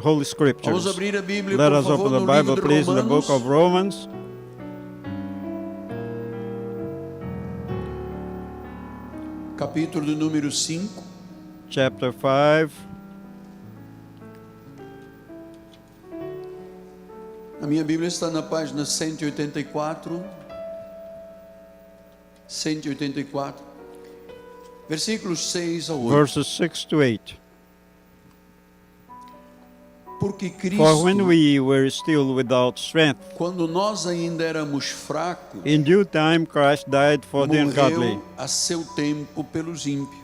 Holy Vamos Scriptures. abrir a Bíblia, Let por us favor, open the no Bible, livro de please, in the book of Romanos, Romans, capítulo de número 5. chapter 5. A minha Bíblia está na página 184. 184. Versículos 6 a 8. Verses 6 to 8. Porque For when Cristo, we were still without strength, quando nós ainda éramos fracos, in due time Christ died for the ungodly. morreu a seu tempo pelos ímpios.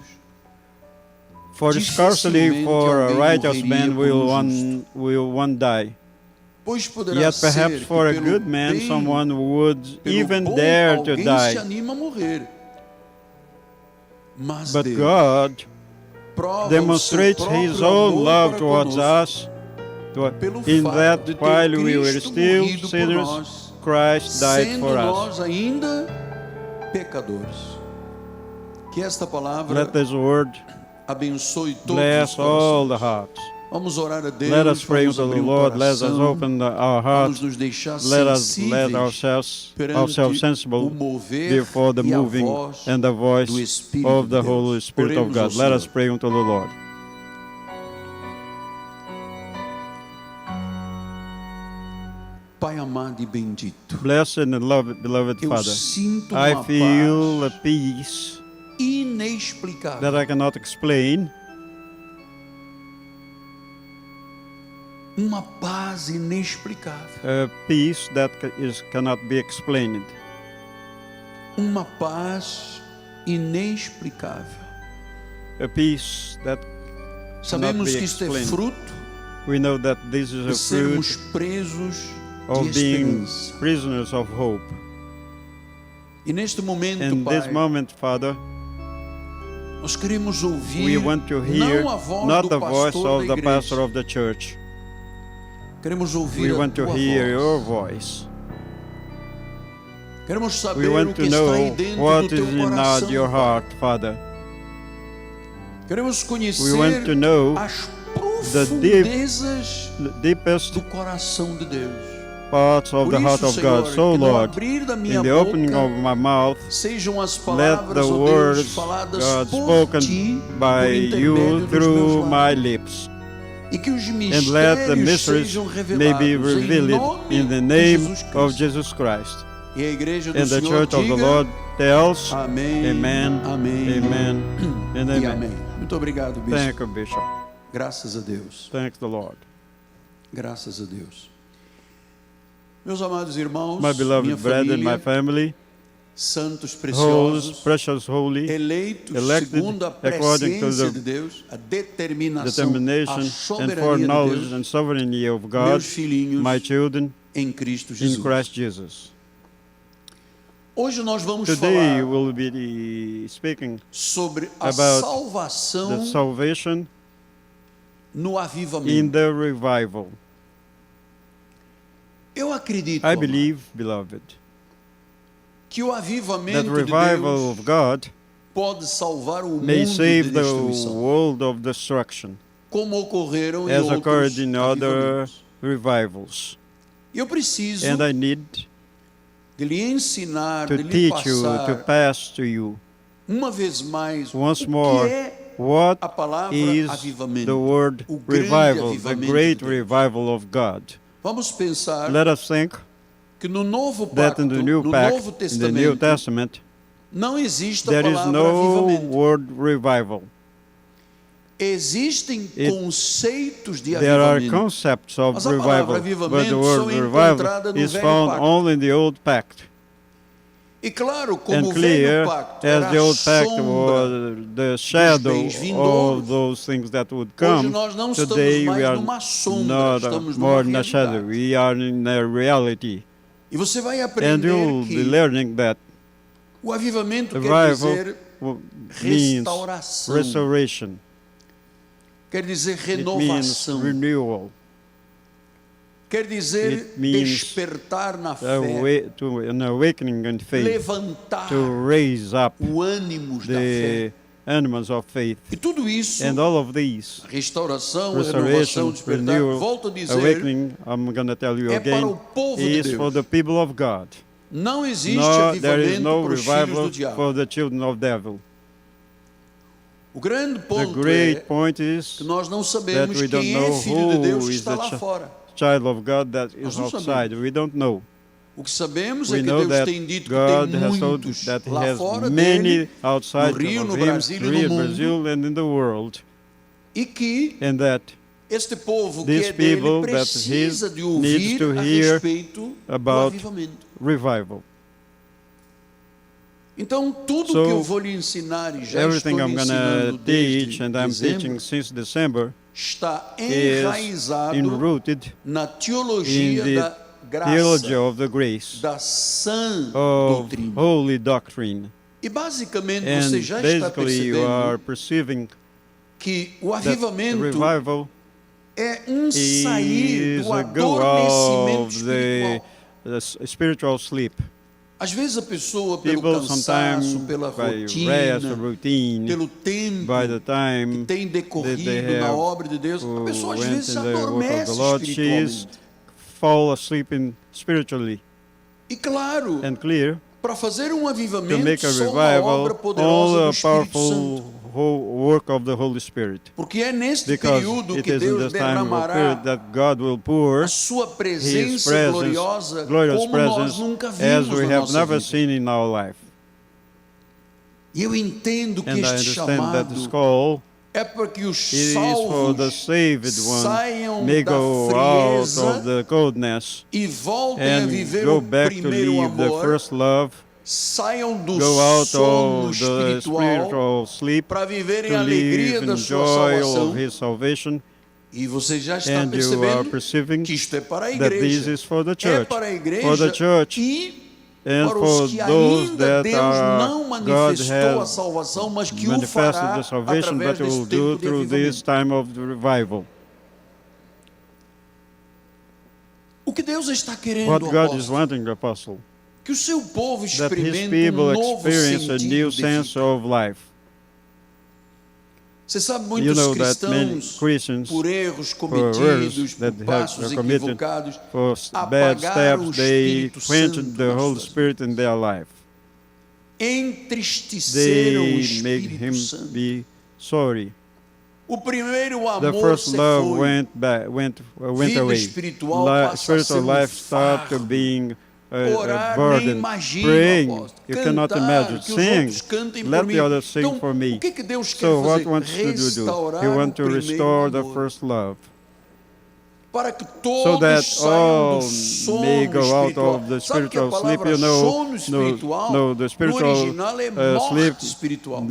For scarcely for a alguém righteous morreria man por will one die. Pois poderá Yet ser perhaps que for a pelo good man bem, someone would pelo even bom, dare to alguém se die. anima a morrer. Mas But Deus God prova demonstrates o seu His próprio own amor love para towards conosco us, pelo in fato that de ter while we were Cristo still morrido por sinners, nós, Christ died sendo for us. nós ainda pecadores. Que esta palavra Let this word abençoe todos bless os all the corações. hearts. Vamos orar a Deus, Let us pray vamos unto the abrir Lord. Let us coração, open our vamos hearts. nos deixar Let sensíveis ourselves perante sensible o mover before the e a moving voz and the do voice Espírito of de the Deus. Holy Spirit of Oremos ao God. Let us Senhor. pray unto the Lord. Pai amado e bendito, Blessed and beloved eu Father, sinto I uma feel a paz peace inexplicável. that I cannot explain, Uma paz inexplicável. a peace that cannot be explained, Uma paz inexplicável. a peace that Sabemos be que isto é explained. fruto we know that this de is a sermos fruit presos de of being esperança. prisoners of hope. E neste momento, In Pai, this moment, Father, nós queremos we ouvir want to hear não a voz not do the voice pastor of da the igreja. pastor of the church. Queremos We ouvir a want to tua hear your voz. voice. Queremos We saber o want que to está aí know dentro what do is teu in coração. your Pai. heart, Father. Queremos We conhecer want to know as the profundezas deepest do coração de Deus. parts of Por the heart isso, of Senhor, God. So, que no Lord, abrir da minha in the opening boca of my mouth, sejam as let the palavras, ó Deus, words, faladas God, por spoken ti, by por you intermédio dos through meus my lábios. lips. E que os And let the mistérios mysteries sejam may be revelados em revealed nome in the de name Jesus Cristo. of Jesus Christ. E a igreja do And the Senhor church of the diga, Lord tells, amém, Amen, amém, Amen, and e Amen. amém. Muito obrigado, bispo. Thank you, Bishop. Graças a Deus. Thanks the Lord. Graças a Deus. Meus amados irmãos, My beloved minha brethren, família, my family, santos holy, preciosos, precious, holy, eleitos elected segundo a according to presciência the de Deus, a determinação, determination a and soberania foreknowledge de Deus, and sovereignty of God, meus filhinhos my children, em Cristo in Jesus. Christ Jesus. Hoje nós vamos Today falar we'll be speaking sobre a about salvação the salvation no in avivamento. the revival. Eu acredito, I amado, believe, beloved, que o that avivamento de revival Deus of God pode salvar o may mundo de save the destruição, world of destruction, como ocorreram em as outros occurred in other avivamentos. revivals. Eu preciso And I need de lhe ensinar, to de lhe teach you, to passar pass to you uma vez mais once o more que é what a palavra is avivamento, the word o grande revival, the avivamento great de Deus. revival of God. Vamos pensar Let us think que no Novo that Pacto, in the New no Pact, Novo in the New Testamento, Testament, não existe a there is palavra no avivamento. word revival. Existem conceitos de There are avivamento. concepts of Mas a palavra revival, but the avivamento word só é revival encontrada no is Velho found Pacto. only in the Old Pact. E claro, como And o clear, Velho Pacto as era the a Old Pact sombra, was the shadow bens vindouros. of those things that would hoje come, nós não today estamos we mais are numa sombra, not estamos more numa in a shadow. realidade. We are in a reality. E você vai And aprender you'll que be learning that o avivamento quer revival dizer means restauração, restoration. quer dizer It means renovação, renewal. quer dizer It means despertar na fé, An awakening in faith, levantar to raise up o ânimo da fé. animals of faith. E tudo isso, And all of these, restauração, renovação, restoration, despertar, renewal, volto a dizer, awakening, I'm going to tell you é para o again, povo de is Deus. for the people of God. Não existe No, there is avivamento no para os filhos revival do diabo. for the children of devil. O grande The ponto great é point is que nós não sabemos that we don't quem é know filho de Deus who que is está the lá fora. child of God that is Nós não outside. sabemos. We don't know. O que sabemos We é que know Deus that tem dito que God tem has told muitos that He lá has fora many dele, outside no Rio, of no Him, Brasil e no Rio, mundo. Brazil, and in the world, e que and that este povo que these é dele people that precisa He de needs ouvir to a hear respeito do about avivamento. revival. Então, tudo So, que eu vou lhe ensinar e já Everything estou lhe I'm going ensinando to desde teach, and I'm dezembro, teaching since December, está is enraizado enrooted na in teologia the da theology graça, of the grace, da sã of doutrina. holy doctrine. E basicamente And você já está basically you are percebendo perceiving que o that the avivamento revival é sair is do a go adormecimento of the espiritual. spiritual sleep. Às vezes a pessoa, pelo People cansaço, sometimes pela by rotina, rest, routine, pelo tempo by the que time tem that they decorrido na have obra de Deus, a pessoa às went vezes in the work of adormece the Lord, she's espiritualmente. fall asleep spiritually. E claro, And clear, para fazer um to avivamento, make a só uma obra revival, poderosa do all a Espírito powerful Santo. work of the Holy Spirit. Porque é neste Because período it que is in Deus this time of derramará period that God will pour a sua His presença presence, gloriosa glorious como nós presence, nunca as vimos we na have nossa never vida. seen in our life. E eu entendo que And I este understand that this chamado call é para que os it is for the salvos saved one saiam may da go out frieza of the coldness e voltem a and viver go o back to primeiro live the amor, first love, saiam do go out sono of the espiritual spiritual sleep para viverem to a alegria live da in sua joy salvação. of His salvation. E você já está And you are percebendo perceiving que isto é para a that this igreja. is for the É church, para a for igreja the church, e and para for os que those ainda that Deus are não God manifestou a has salvação, mas que o manifested fará the salvation, através but He will deste do tempo de through this avivamento. time of the revival. O que Deus está querendo, What God is apóstolo? wanting, Apostle, Que o seu povo that His experimente people novo experience a sentido new de sense vida. of life. Você sabe, You muitos know that many cristãos, Christians, por erros errors cometidos, that por have passos committed, equivocados, for bad apagaram o steps, they Espírito quenched Santo the nas Holy suas Spirit in their life. entristeceram o They make Espírito Him Santo. be sorry. O primeiro The amor first se love foi. went Vida away. espiritual passa a Spiritual ser um life start to fardo. being Orar, a nem burden. imagino, Praying, apóstolo. you cannot Cantar, imagine. que os Sing, outros cantem let por mim. the others sing Então, for me. o que Deus quer So what fazer? wants to do? Restaurar He wants o to primeiro restore the amor, first love, para que so todos that saiam all do sono may go out espiritual. of the Sabe que a spiritual sleep. palavra You know, sono espiritual no, the no spiritual original é morte sleep espiritual.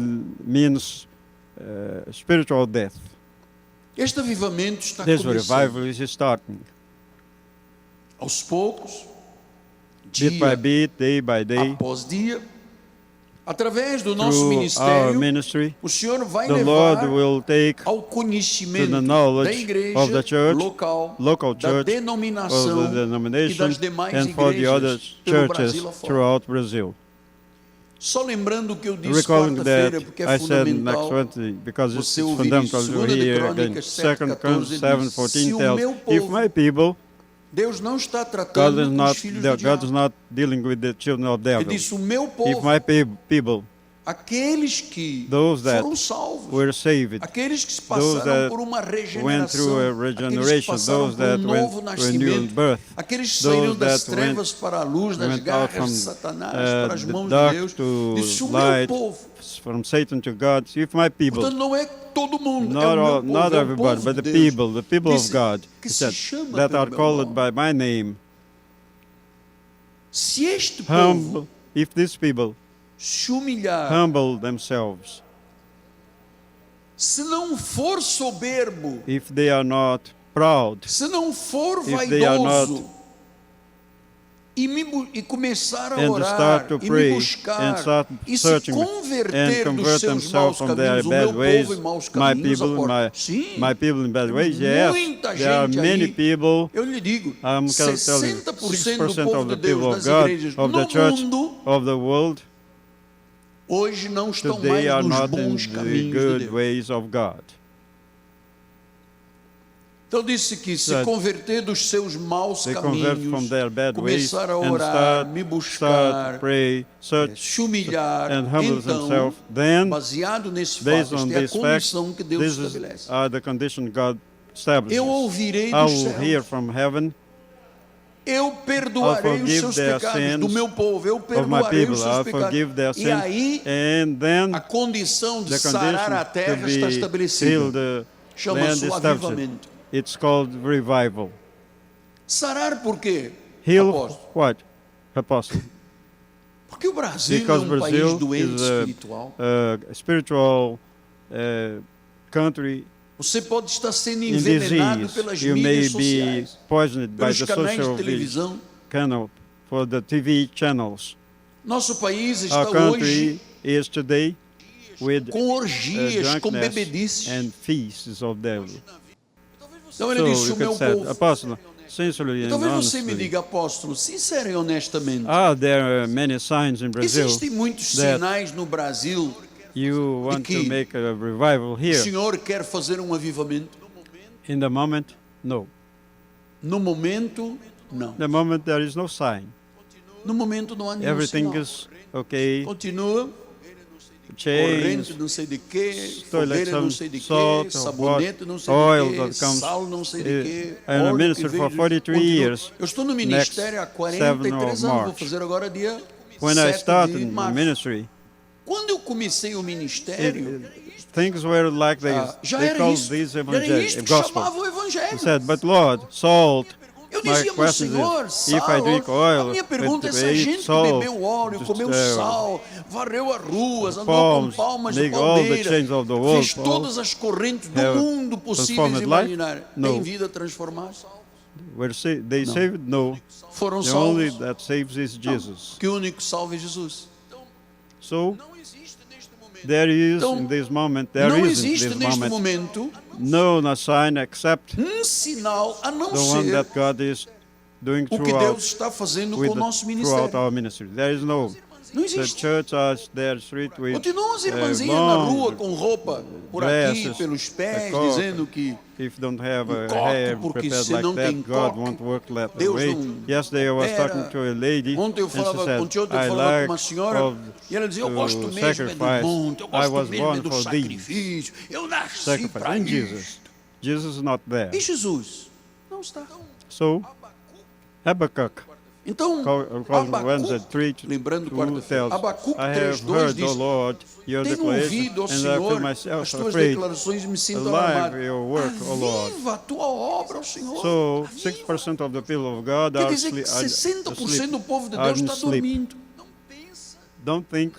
means spiritual death. Este avivamento está This começando revival is starting. aos poucos, Bit by dia bit, day by day, após dia, através do nosso through our ministério. ministry. O Senhor vai The levar Lord will take ao conhecimento to the da knowledge igreja of the church, local, local da church, denominação of the e denomination, das demais and for the other igrejas pelo churches Brasil afora. throughout Brazil. Só lembrando o que eu disse Recalling that quarta-feira, porque é I said next fundamental Wednesday, because it's você ouvir fundamental isso. to 2 de hear again. Crônicas 2 Chronicles 7:14 diz, 7:14 se o tells, meu if povo, my people, Deus não está God tratando is com not, os filhos do God is diabo. not dealing with the children of Ele devil. disse, o meu If povo, my people aqueles que those that foram salvos, were saved, aqueles que those passaram that por uma went through a regeneração, aqueles que regeneration, passaram those por um that went novo through a new nascimento, birth, aqueles que saíram those das that went, trevas para a luz, das went out garras from de Satanás para as the mãos de dark Deus, to disse o meu light, povo. from Satan to God. If my people, Portanto, não é todo mundo, not, é o meu all, povo, not é o everybody, povo but de the Deus. people of Disse God, que he se said, chama that pelo are meu called nome. by my name, Se este povo humble, if these people se humilhar, humble themselves, se não for soberbo, if they are not proud, se não for If they are vaidoso, e começar a and orar, start to e me pray, buscar, and start e se searching, converter and dos convert seus maus themselves from their caminhos, o bad meu ways, povo em maus my caminhos, people, aporta. Sim, my people in bad ways, yes, muita there are gente many aí, people, eu lhe digo, I'm going to tell you, 60% do 6% povo of de the Deus people of das God, igrejas of the no church, mundo, of the world, hoje não estão today mais are nos not in bons the caminhos de good Deus. ways of God. Então disse que se That converter dos seus maus They convert from caminhos, their bad ways começar a and orar, me start buscar, to pray, search se humilhar, and humble então, themselves. Then, baseado nesse based fato, on esta é a this fact, condição que Deus this estabelece. are the condition God establishes. Eu ouvirei I dos will hear céus, from heaven eu perdoarei os forgive seus their pecados sins do meu povo, eu of my perdoarei people. os seus I forgive their pecados. E sins. aí, And then a condição de the sarar a condition terra to está be estabelecida. heal the land Chama-se o established. avivamento. It's called revival. Sarar por quê? Heal Apóstolo? what? Apostle. Porque o Brasil Because é um país Brazil doente is a espiritual. Spiritual country Você pode estar sendo in envenenado disease. pelas You may mídias be sociais, poisoned by pelos the canais de social televisão. channel for the TV channels. Nosso país está Our country hoje is today with com orgias, com drunkenness bebedices. and feasts of devil. Então ele So disse, you o meu could say, povo. Apostle, sincerely and Talvez você me honestly, diga, apóstolo, sincero e honestamente, are there many signs in Brazil existem muitos that sinais no Brasil. you want que to make a revival O here? Senhor quer fazer um avivamento? In the moment, no. No momento, não. The moment there is no sign. No momento não há nenhum Everything sinal. is okay. Continua, Change, corrente não sei de quê, toilet fogueira não some sei de quê, salt, sabonete não sei oil de that quê, comes, sal não sei de quê, I'm a óleo que minister veio for de- 43 continua. years, Eu estou no next ministério há 43 anos, 7 of vou March. fazer agora dia When I 7 started de in março. ministry, Quando eu comecei o ministério, things were like this. já They era called isso, this já era isto que gospel. chamava o He evangelho. said, but Lord, salt. Eu My dizia, mas question Senhor, is, sal, if I drink oil, a minha pergunta é se a eat gente que salt, bebeu óleo, just, comeu sal, varreu as ruas, andou palms, com palmas de make all the palmeira, chains of the world, fez todas as correntes do have mundo possíveis e transformed life? imaginárias, No. tem vida transformada? They saved? No. Foram The only salvos? that saves is Jesus. Que o único salvo é Jesus. So there is Então, in this moment, there Não is in existe this neste moment momento no sign except sinal a não the one ser that God is doing o que Deus throughout, está fazendo com with o nosso throughout ministério. our ministry. There is no. Não The existe. church are there street with Continuam as irmãzinhas na long rua com roupa por aqui, dresses, pelos pés, coque. dizendo que If you don't have a coque, hair porque prepared se like não tem that, God coque, won't work that Deus way. não Yesterday I was era. talking to a lady Ontem eu and she falava, said, ontem eu I falava com like uma senhora of e ela dizia, eu to gosto mesmo é do sacrifice. monte, eu I gosto was mesmo é born do for these. sacrifício, eu nasci sacrifice. para And isso. Jesus. Jesus is not there. E Jesus? Não está. So, Habakkuk, Então, called Wednesday Abacuque, 3 lembrando to quarta-feira, tells, Abacuque I have 3:2 heard, O diz, Lord, your tenho declaration, ouvido, ó and I feel Senhor, myself as tuas afraid. declarações e me sinto Alive alarmado. your work, O Lord. Aviva a tua obra, ó Senhor. So, Aviva. 6% of the people of God Quer are dizer que asleep. 60% do povo de are Deus in está sleep. dormindo. Don't think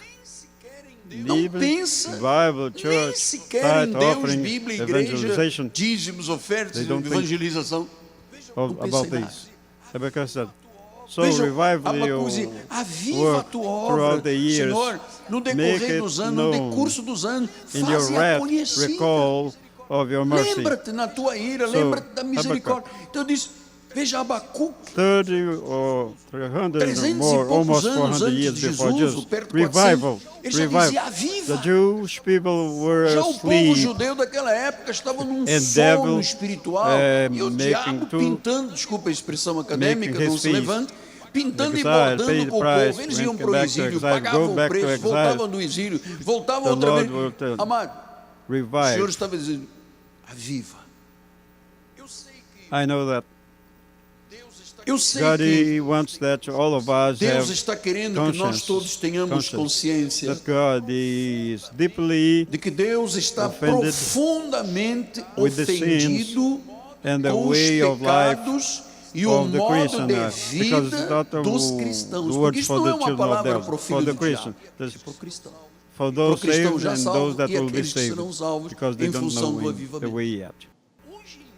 Não even pensa, Bible, nem church, sequer em tithe, Deus, offering, Bíblia, igreja, evangelization dízimos, ofertas, They don't think evangelização. of, pensa about em nada. this. Habakkuk said, so Vejam, revive Abacuque your diz, aviva a work tua obra, throughout the years. Senhor, no Make decorrer it dos anos, no known decurso dos anos, in your faze-a wrath, conhecida. recall of your mercy. Lembra-te na tua ira, So, lembra-te da misericórdia. Então diz, veja Abacuque, 30 or 300 or 300 e more, poucos almost anos 400 antes years de before Jesus, Jesus. perto de Revival, 400, ele já revival. dizia, aviva. The Jewish people were Já o povo asleep. judeu daquela época estava num And sono devil, espiritual e o making diabo to- pintando, desculpa a expressão acadêmica, making não his se feast. levante, pintando e Exile, bordando paid com o price, povo. Eles iam went para o back to exílio, exile, pagavam go o back to preço, exile. voltavam do exílio, voltavam The outra Lord vez. will tell- Amado, o Senhor Revive. estava dizendo, aviva. I know that Eu sei God que wants that all of us Deus have está querendo que nós conscience, todos tenhamos consciência that God is deeply de que Deus está offended profundamente with the ofendido and the com os way of life pecados e o of the modo Christian de life, because it's vida not a dos wo- cristãos. the Porque words isso for não the é uma children of palavra devil, para o for filho the do Christian. diabo, There's- é para o cristão. for Para o those cristão saved já and salvo those that e will be aqueles que saved, serão salvos because they em don't função know do the avivamento. way yet.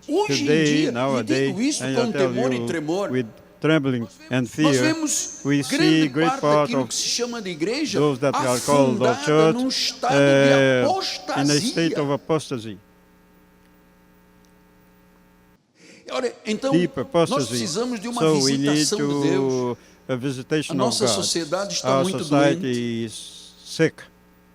Hoje em Today, dia, e nowadays, digo isso and com I tell temor e you, tremor, with trembling and nós fear, vemos we see grande great parte part daquilo of que se chama de igreja those that are called the afundada church num estado de in a state apostasia. of apostasy, Olha, então, deep nós apostasy. precisamos de uma So we need visitação de Deus. to a visitation A nossa of God. sociedade está Our muito society doente. is sick.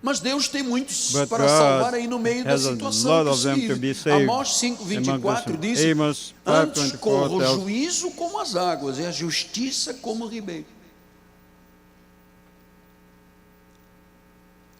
Mas Deus tem muitos But para God salvar aí no meio da has a situação lot of them to be possível. saved Amós 5:24 among the diz: Amos antes 5:24 corra o tells- juízo como as águas e a justiça como o ribeiro.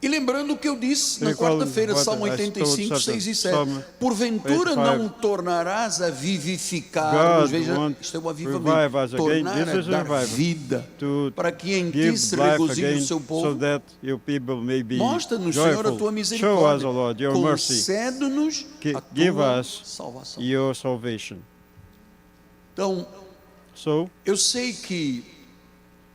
E lembrando o que eu disse na Recall quarta-feira, what Salmo I told 85, 6 e 7. Psalm Porventura 85. não tornarás a vivificar-nos. God Veja, wants isto é o to revive avivamento. us again. Tornar This a is dar revival. vida, To para que em ti give se life regozije again o seu so povo. that your people may be Mostra-nos, Senhor, a tua joyful. Show us, misericórdia. O Lord, your mercy. Concede-nos a Give tua us salvação. your salvation. Então, So, eu sei que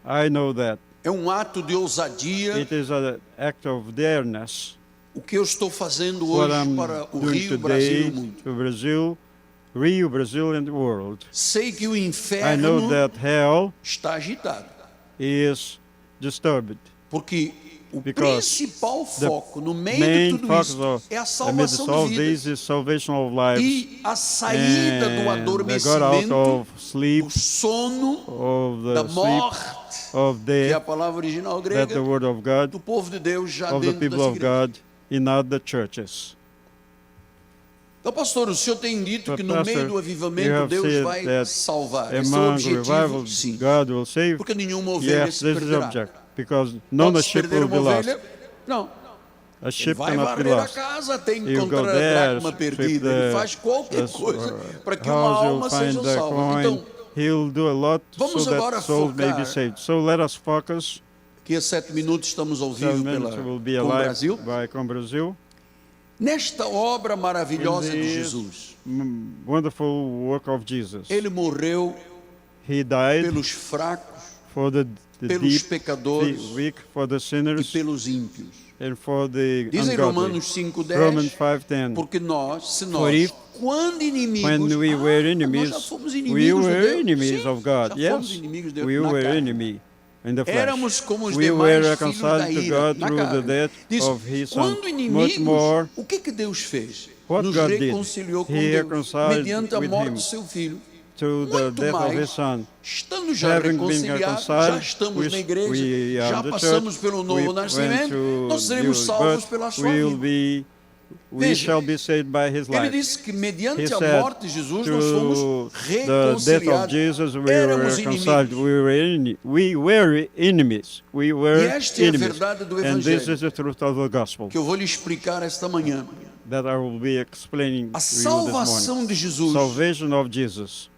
I know that é um ato de ousadia it is an act of dareness o que eu estou fazendo what hoje I'm para o doing Rio, Brasil e today o mundo. to Brazil, Rio, Brazil and the world. Sei que o I know inferno that hell está agitado, is disturbed. porque o Because principal the foco no meio main de tudo focus isso of é a amidst salvação all de this vidas is salvation of lives e a saída do and they got out adormecimento, of sleep, do sono, of da the sleep, morte, of que é a death, palavra original that grega, the word of God, do povo de Deus já of the dentro people das of igrejas. God in other churches. Então, pastor, o senhor tem dito But que no pastor, meio do you avivamento have Deus said vai that salvar. Esse é o among objetivo, revival, sim. God will save. Porque nenhuma ovelha Yes, se this is the perderá. object. Because none Pode-se sheep perder will be uma lost. ovelha? Não. A Ele sheep vai cannot be varrer a lost. casa até You go encontrar a there, dracma sweep perdida. Ele the faz qualquer coisa para que uma house, you'll alma seja find the salva. coin. Então, He'll do a lot vamos so agora that souls may be focar. saved. So let us focus. que a 7 minutos estamos ao 7 vivo minutes pela will be Com alive Brasil. by Com Brasil. Nesta obra maravilhosa de In this Jesus, wonderful work of Jesus. ele morreu He died pelos fracos, for the pelos deep, pecadores the weak, for the e sinners, pelos ímpios. and for the Diz em ungodly. Romanos 5:10, Romans 5:10. porque nós, se For nós, if quando inimigos, when we were nós enemies, já fomos we inimigos de were Deus. enemies Sim, of God. já fomos Yes, inimigos de Deus we na were carne. enemy in the flesh. Éramos como os We demais were filhos da reconciled to ira, God na through the carne. death Diz, of His Son. quando Much inimigos, more, o que Deus fez? what Nos God did, reconciliou com He Deus, reconciled mediante a with morte Him do seu filho. to the Muito death of mais, His Son. estando já Having been reconciliados, já reconciled, estamos we na igreja, are já in the passamos church, pelo we novo went nascimento, to nós seremos new salvos birth, pela sua we vida. Veja, shall be saved by His Ele life. disse que mediante He a said, morte de Jesus nós fomos through the death of reconciliados. Jesus, we were Éramos reconciled. inimigos. We were enemies. We were E esta é a enemies. verdade do And this Evangelho, is the truth of the gospel que eu vou lhe explicar esta manhã. that I will be explaining A to you this morning. salvação de Jesus Salvation of Jesus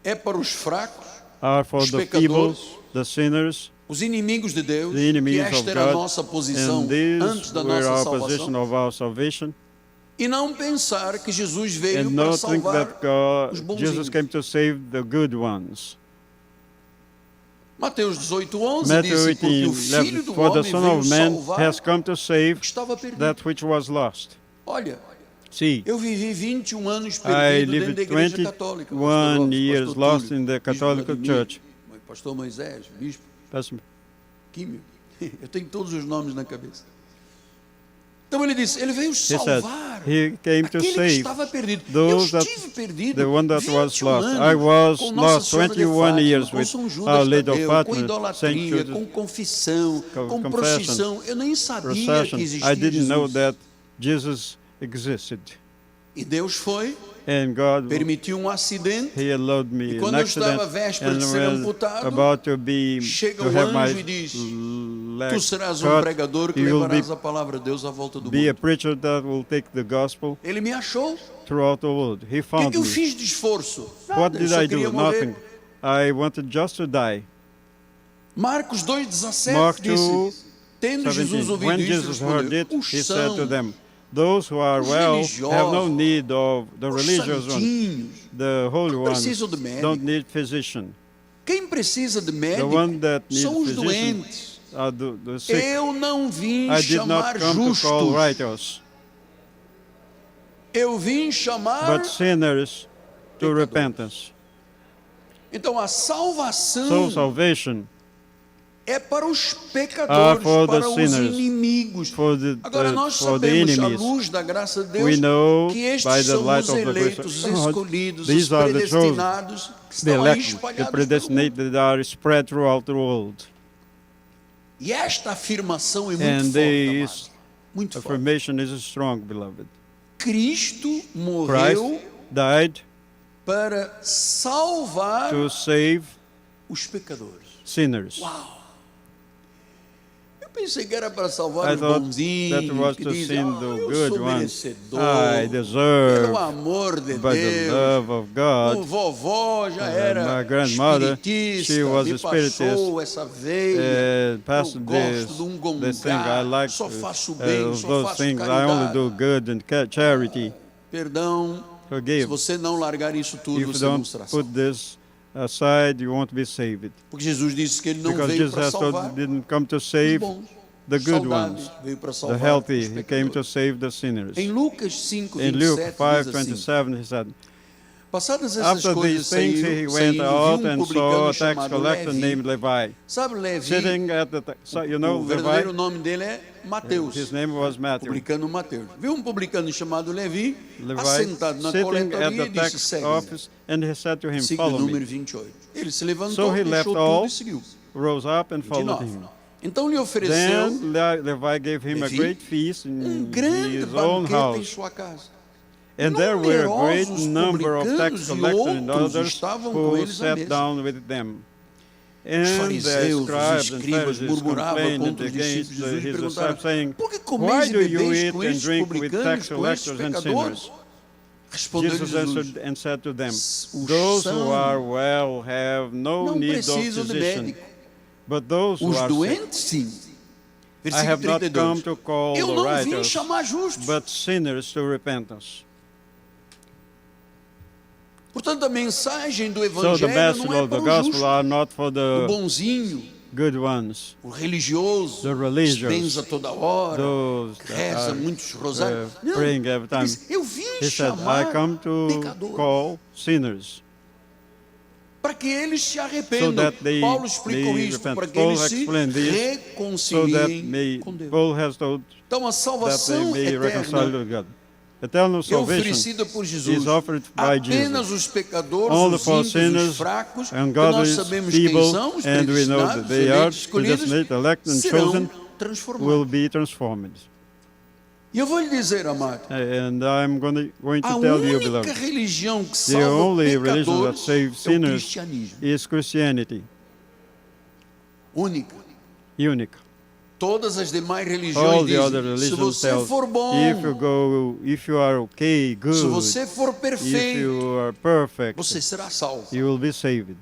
é para os fracos, are for os the feeble, pecadores, the sinners, os inimigos de Deus, the que enemies esta of era a God, nossa posição and these antes da were nossa our position salvação. of our salvation. E não pensar que Jesus veio And para not think salvar that God, os bonzinhos. Jesus came to save the good ones. Mateus 18:11 Matthew disse, porque 18, o Filho 11, do for the Homem Son veio of Man salvar has come to o save que estava perdido. that which was lost. Olha, See, eu vivi 21 anos I perdido dentro lived da igreja católica. 21 years Pastor lost Túlio, in the Bispo Catholic Vladimir, Church. Pastor Moisés, Bispo Pastor- Químio. Eu tenho todos os nomes na cabeça. Então ele disse, ele veio He said, salvar He came to aquele que save estava perdido. those Eu that- estive perdido the one that was 21 lost. anos I was com Nossa lost Senhora de 21 Fátima, years com with São Our Judas Lady of Tadeu, com Fatima, Saint idolatria, Judas, com confissão, com confession, procissão. Eu nem sabia procession. que I existia didn't know Jesus. that Jesus existed. E Deus foi, And God, permitiu um acidente. He allowed me E an quando eu accident, estava à véspera and de ser when amputado, about to be chega to o have my anjo e diz, leg tu serás um cut, pregador que you will levarás a palavra de Deus à volta do be a mundo. preacher that will take the gospel Ele me achou. throughout the world. He O que, found que eu me. fiz de esforço? What Nada, eu did só I queria do? morrer. Nothing. I wanted just to die. Marcos 2,17 Mark disse, tendo 17. Jesus ouvido When isso, Jesus heard respondeu, it, os He said to sãos, them, those who are os well religiosos, have no need of the os religious ones. santinhos. The holy Não ones precisam de médico. don't need physician. Quem precisa de The médico one that needs são os physician doentes. are the sick. Eu não vim I did chamar not come to call justos. righteous, Eu vim chamar... but sinners to pecadores. repentance. Então a salvação So salvation é para os pecadores, for the para os sinners, inimigos. for the Agora nós for the sabemos, à enemies. luz da graça de We Deus, know que by estes the são light os of the grace eleitos, of os God, escolhidos, os these are the chosen, predestinados, que the estão aí elect, the espalhados pelo mundo. predestinated that are spread throughout the world. E esta afirmação é muito And forte, this amados. muito forte. affirmation is strong, beloved. Cristo Christ morreu died para salvar to save os pecadores. sinners. Uau! Eu pensei que era para salvar I os thought bonzinhos, that was que to dizem, sing the eu good sou ones. merecedor, I deserve, pelo amor de by the Deus. love of O God. vovó já era My grandmother, espiritista, she was me a spiritist, passou essa veia. Passed Eu this, gosto de um this thing. I gongar, like só faço bem, só those faço things. I caridade. only do good and charity. Perdão, se Forgive. você não largar isso tudo, If you você não don't será put salvo. this aside, you won't be saved. Porque Jesus disse que ele não Because veio Jesus para has told salvar you didn't come to os save bons, the os good saudáveis, ones, veio para the salvar healthy. os He came to pecadores. save the sinners. Em Lucas 5, In Luke 27 diz assim, 5:27, he said, passadas essas after coisas these things he went saindo, out viu and saw publicano a tax chamado collector Levi. named Levi Sabe Levi? sitting at the you know O verdadeiro Levi. nome dele é Mateus. His name was Matthew. Publicano Mateus. Viu publicano chamado Levi, Levi assentado na sitting at coletoria the e disse, tax segue-me. office, and he said to him, Versículo "Follow número me." 28. Ele se levantou, So he left deixou all, tudo e seguiu. rose up and followed 29. him. Então lhe ofereceu Then Levi gave him a Levi, great feast in grande his own banquete em house. sua casa. And there were a great Numerosos number of tax publicanos e collectors and outros others estavam com who eles à sat mesa. down with them. Os And the fariseus, os scribes and escribas Pharisees murmuravam complained contra os against discípulos de Jesus e his perguntaram, disciples, saying, por que "Why comeis e do you bebeis eat com and estes drink with publicanos, tax com estes collectors and pecadores? sinners?" Respondeu-lhe Jesus Jesus, answered and said to them, Os "Those who sãos are well have no não need of precisam de physician, médico. but those who Os are sick. doentes, sim. I Versículo have not 32. come to call Eu the não vim righteous, chamar justos. but sinners to repentance." Portanto, a mensagem do So the Evangelho message não é of the para o gospel justo, are not for o the bonzinho, good ones, o religioso, the que religious, benza toda hora, those que that reza are muitos rosários. Não, praying every ele time. diz, eu vim He said, "I chamar come to pecadores call sinners, para que eles se so arrependam. that they Paulo explicou may isto, repent." para que Paul eles se explained this, so that reconciliem com Deus. Paul has told Então, a that they salvação may reconcile eterna to God. Eternal é salvation oferecida por Jesus. is offered by Apenas Jesus. os pecadores, Only os for ímpios, os sinners, fracos, que nós ungodly, sabemos quem feeble, são, os and we know that predestinados, they are eleitos, escolhidos, predestinated, elect, and serão chosen, transformados. will be transformed. E eu vou lhe dizer, amado, And I'm going a to tell you, única beloved, religião que the salva only religion that pecadores saves é o sinners cristianismo. is Christianity, Única. unique. Todas as demais All religiões the other dizem, se religions você tell, for bom, if you are okay, se good, você for if perfeito, you are perfect, você será salvo. you will be saved.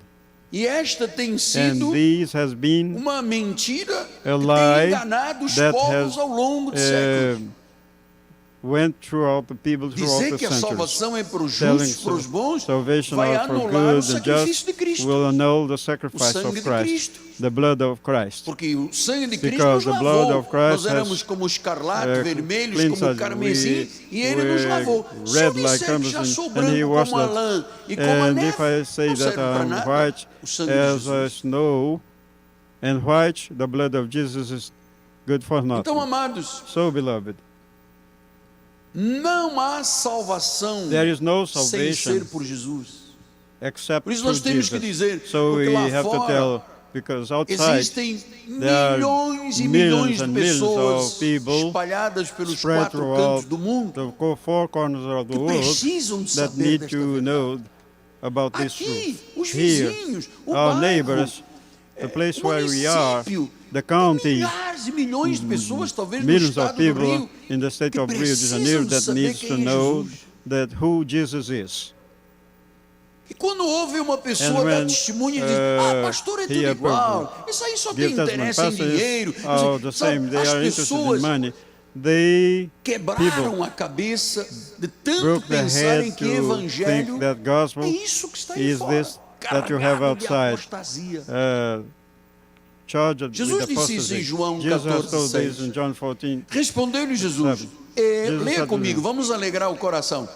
E esta tem And sido this has been uma mentira que a tem lie enganado os that povos has, ao longo de séculos. went throughout the people throughout Dizer the que a centuries. salvação é para os Telling justos, para os bons, salvation vai are for anular o good and sacrifício just de Cristo. will annul the O sacrifice sangue of de Christ, Cristo. the blood of Christ. Porque o sangue de Cristo Because nos the blood lavou. of Christ Nós éramos has, como escarlate, vermelhos, cleansed como us. carmesim, e Ele We nos lavou. Se eu red like disser que já crimson, sou and He branco washed como a us. lã e como a And neve, if I say não that serve para I'm nada. white O sangue de as Jesus. snow, and white, the blood of Jesus is good for nothing. Então, amados, So, beloved, não há salvação there is no sem salvation ser por Jesus. except Por isso through nós temos que Jesus. dizer, So porque we lá have to fora tell, because outside existem there are milhões e millions milhões de and millions pessoas of people espalhadas pelos spread quatro throughout cantos do mundo the four corners of the que world precisam de that saber need desta to verdade. know about this Aqui, truth. os Here, vizinhos, o our bairro, neighbors, the place o where we are, município, the county, milhares e milhões de pessoas, talvez no millions of estado do people Rio, in the state que of Rio de precisam Janeiro de that saber needs to quem é know Jesus. that who Jesus is. E quando ouve uma pessoa And dar when, testemunho e diz, pastor, é tudo he igual, isso aí só tem Give testimony. interesse em Pastors dinheiro. are the Sabe, same. They as are interested in pessoas money. They quebraram a cabeça de tanto broke their pensarem head que to evangelho think that gospel é isso que está aí is fora, this that you have carregado de outside. apostasia. Charged Jesus with disse isso em apostasy. João Jesus has told 14:6. this in John 14. Respondeu-lhe Jesus, Jesus leia said comigo, to them, vamos alegrar o coração.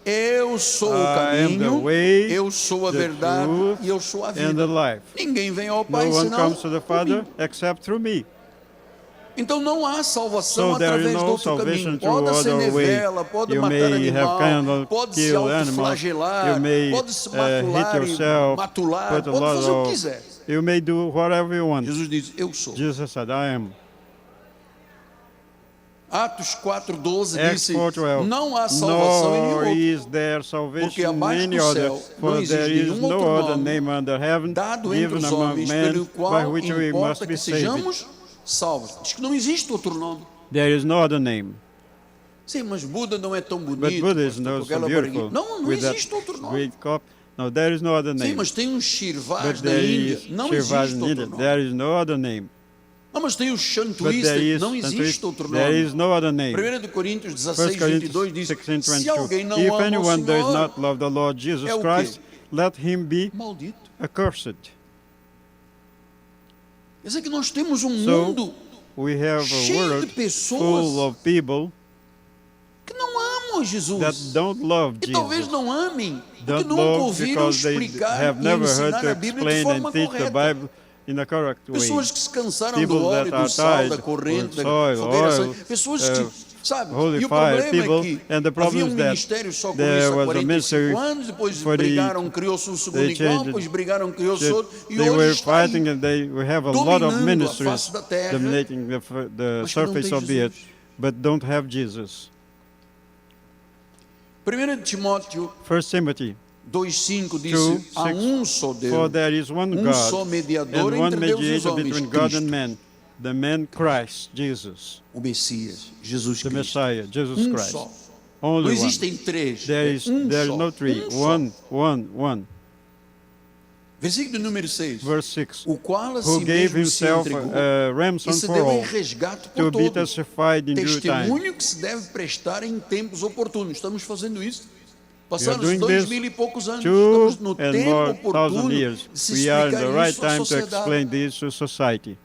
Eu sou o I am the caminho, way, eu sou a the verdade truth, e eu sou a and vida. the life. Ninguém vem ao Pai No one senão comes to the por Father mim. except through me. Então não há salvação So there is através de no outro salvation caminho. through Pode acender other way. vela, pode You matar may have animal, candle, pode se kill animals, autoflagelar, you may pode se hit macular e yourself, matular, put a pode lot fazer o que of, quiser. you may do whatever you want. Jesus diz, eu sou. Jesus said, I am. Atos 4:12 Acts disse: 4:12. não há salvação em Nor nenhum outro, is there porque salvation in abaixo any do other, céu não for existe there is nenhum no outro other nome name under heaven dado entre given os among homens men pelo by qual which we importa must que be saved. sejamos salvos. Diz que não existe outro nome. There is no other name. Sim, mas Buda não é tão But bonito, Buddha is pastor, not com so aquela barriguinha. beautiful Não, não with that existe outro nome. great cup. No, there is no other Sim, name. mas tem os Shirvas But da there Índia. is Não Shirvas existe in outro India. nome. There is no other name. Não, mas tem os But Shantuístas. there is Não existe outro nome. there is no other name. 1 Coríntios 1 16:22 diz: Corinthians se alguém 16:22. não If ama o anyone does Senhor, not love the Lord Jesus é o quê? Christ, let him be maldito. accursed. Quer dizer que nós temos um So, mundo we have a cheio de world pessoas full of people que não amam a Jesus. that don't love E talvez Jesus. não amem, porque Don't nunca love ouviram because they explicar have e never heard ensinar to a Bíblia de explain forma and teach the correta. Bible in a correct way. Pessoas que se cansaram do People óleo, that do are sal, da tired corrente, with da soil, fogueira, oil, pessoas que, sabe, holy e o fire problema people, é que and the problem havia um is that ministério só com there isso há was a 45 ministry anos, depois for the- brigaram, criou-se um segundo they igual, changed depois it. brigaram, criou-se outro, e They were hoje está aí, fighting and we have a lot of dominando a ministries face da terra, dominating the mas que não surface tem of the earth, Jesus. but don't have Jesus. 1 Timóteo 1 Timothy 2:5 diz: 2, há 6, um só for Deus, there is one um God só mediador and one entre Deus e os mediator homens, between God Cristo, and man, the man Christ Jesus, o Messias, Jesus the Cristo. Messiah, Jesus Um Christ. só. Only Não one. existem três, There é is um there is só. no three. Um só. One. Versículo número 6. Verse 6. O qual a Who si gave mesmo se himself entregou a e ransom se for deu em all, resgate to por be todos. testified in due time. Testemunho que se deve prestar em tempos oportunos. Estamos fazendo isso. Passaram doing 2000 e poucos anos. 2 Estamos no and tempo more oportuno thousand years. de se We are in the explicar right isso à time to sociedade. explain this to society.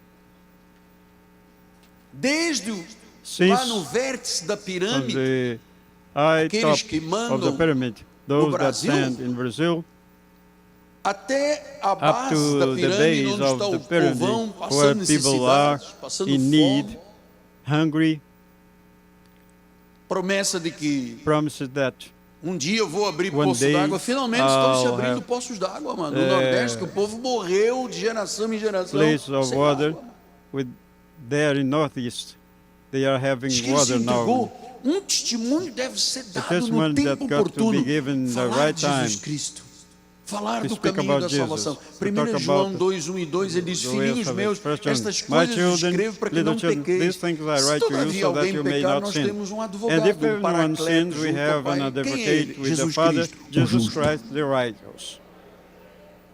Desde lá Since no vértice da on pirâmide, the high aqueles top que of the mandam pyramid, those that Brasil, stand in Brazil, até a up base da to the pirâmide, base onde of está the o pyramid, povão where passando people are necessidades, passando in need, fome. hungry, Promessa de que promises that um dia eu vou abrir One poço day d'água. Finalmente estão se I'll abrindo have, poços d'água, mano. No Nordeste, que o povo morreu de geração em geração. place of sem water água. with there in Northeast. They are having Diz que ele se water now. entregou. Um testemunho deve ser dado no testimony that tempo got to be oportuno. given the Falar right de Jesus time. Cristo. Falar To do speak caminho about da Jesus. salvação. To 1 talk João about 2, 1 e 2, ele diz: the way of filhinhos meus, salvation. First John, estas my coisas vos children, escrevo para que little não children, pequeis. these things I Se write to you todavia so that alguém you may pecar, not nós sin. temos um And advogado, if um anyone paracleto sins, we junto ao have Pai. an Quem é advocate ele? with the Jesus Father, Cristo, o Jesus justo. Christ, the righteous.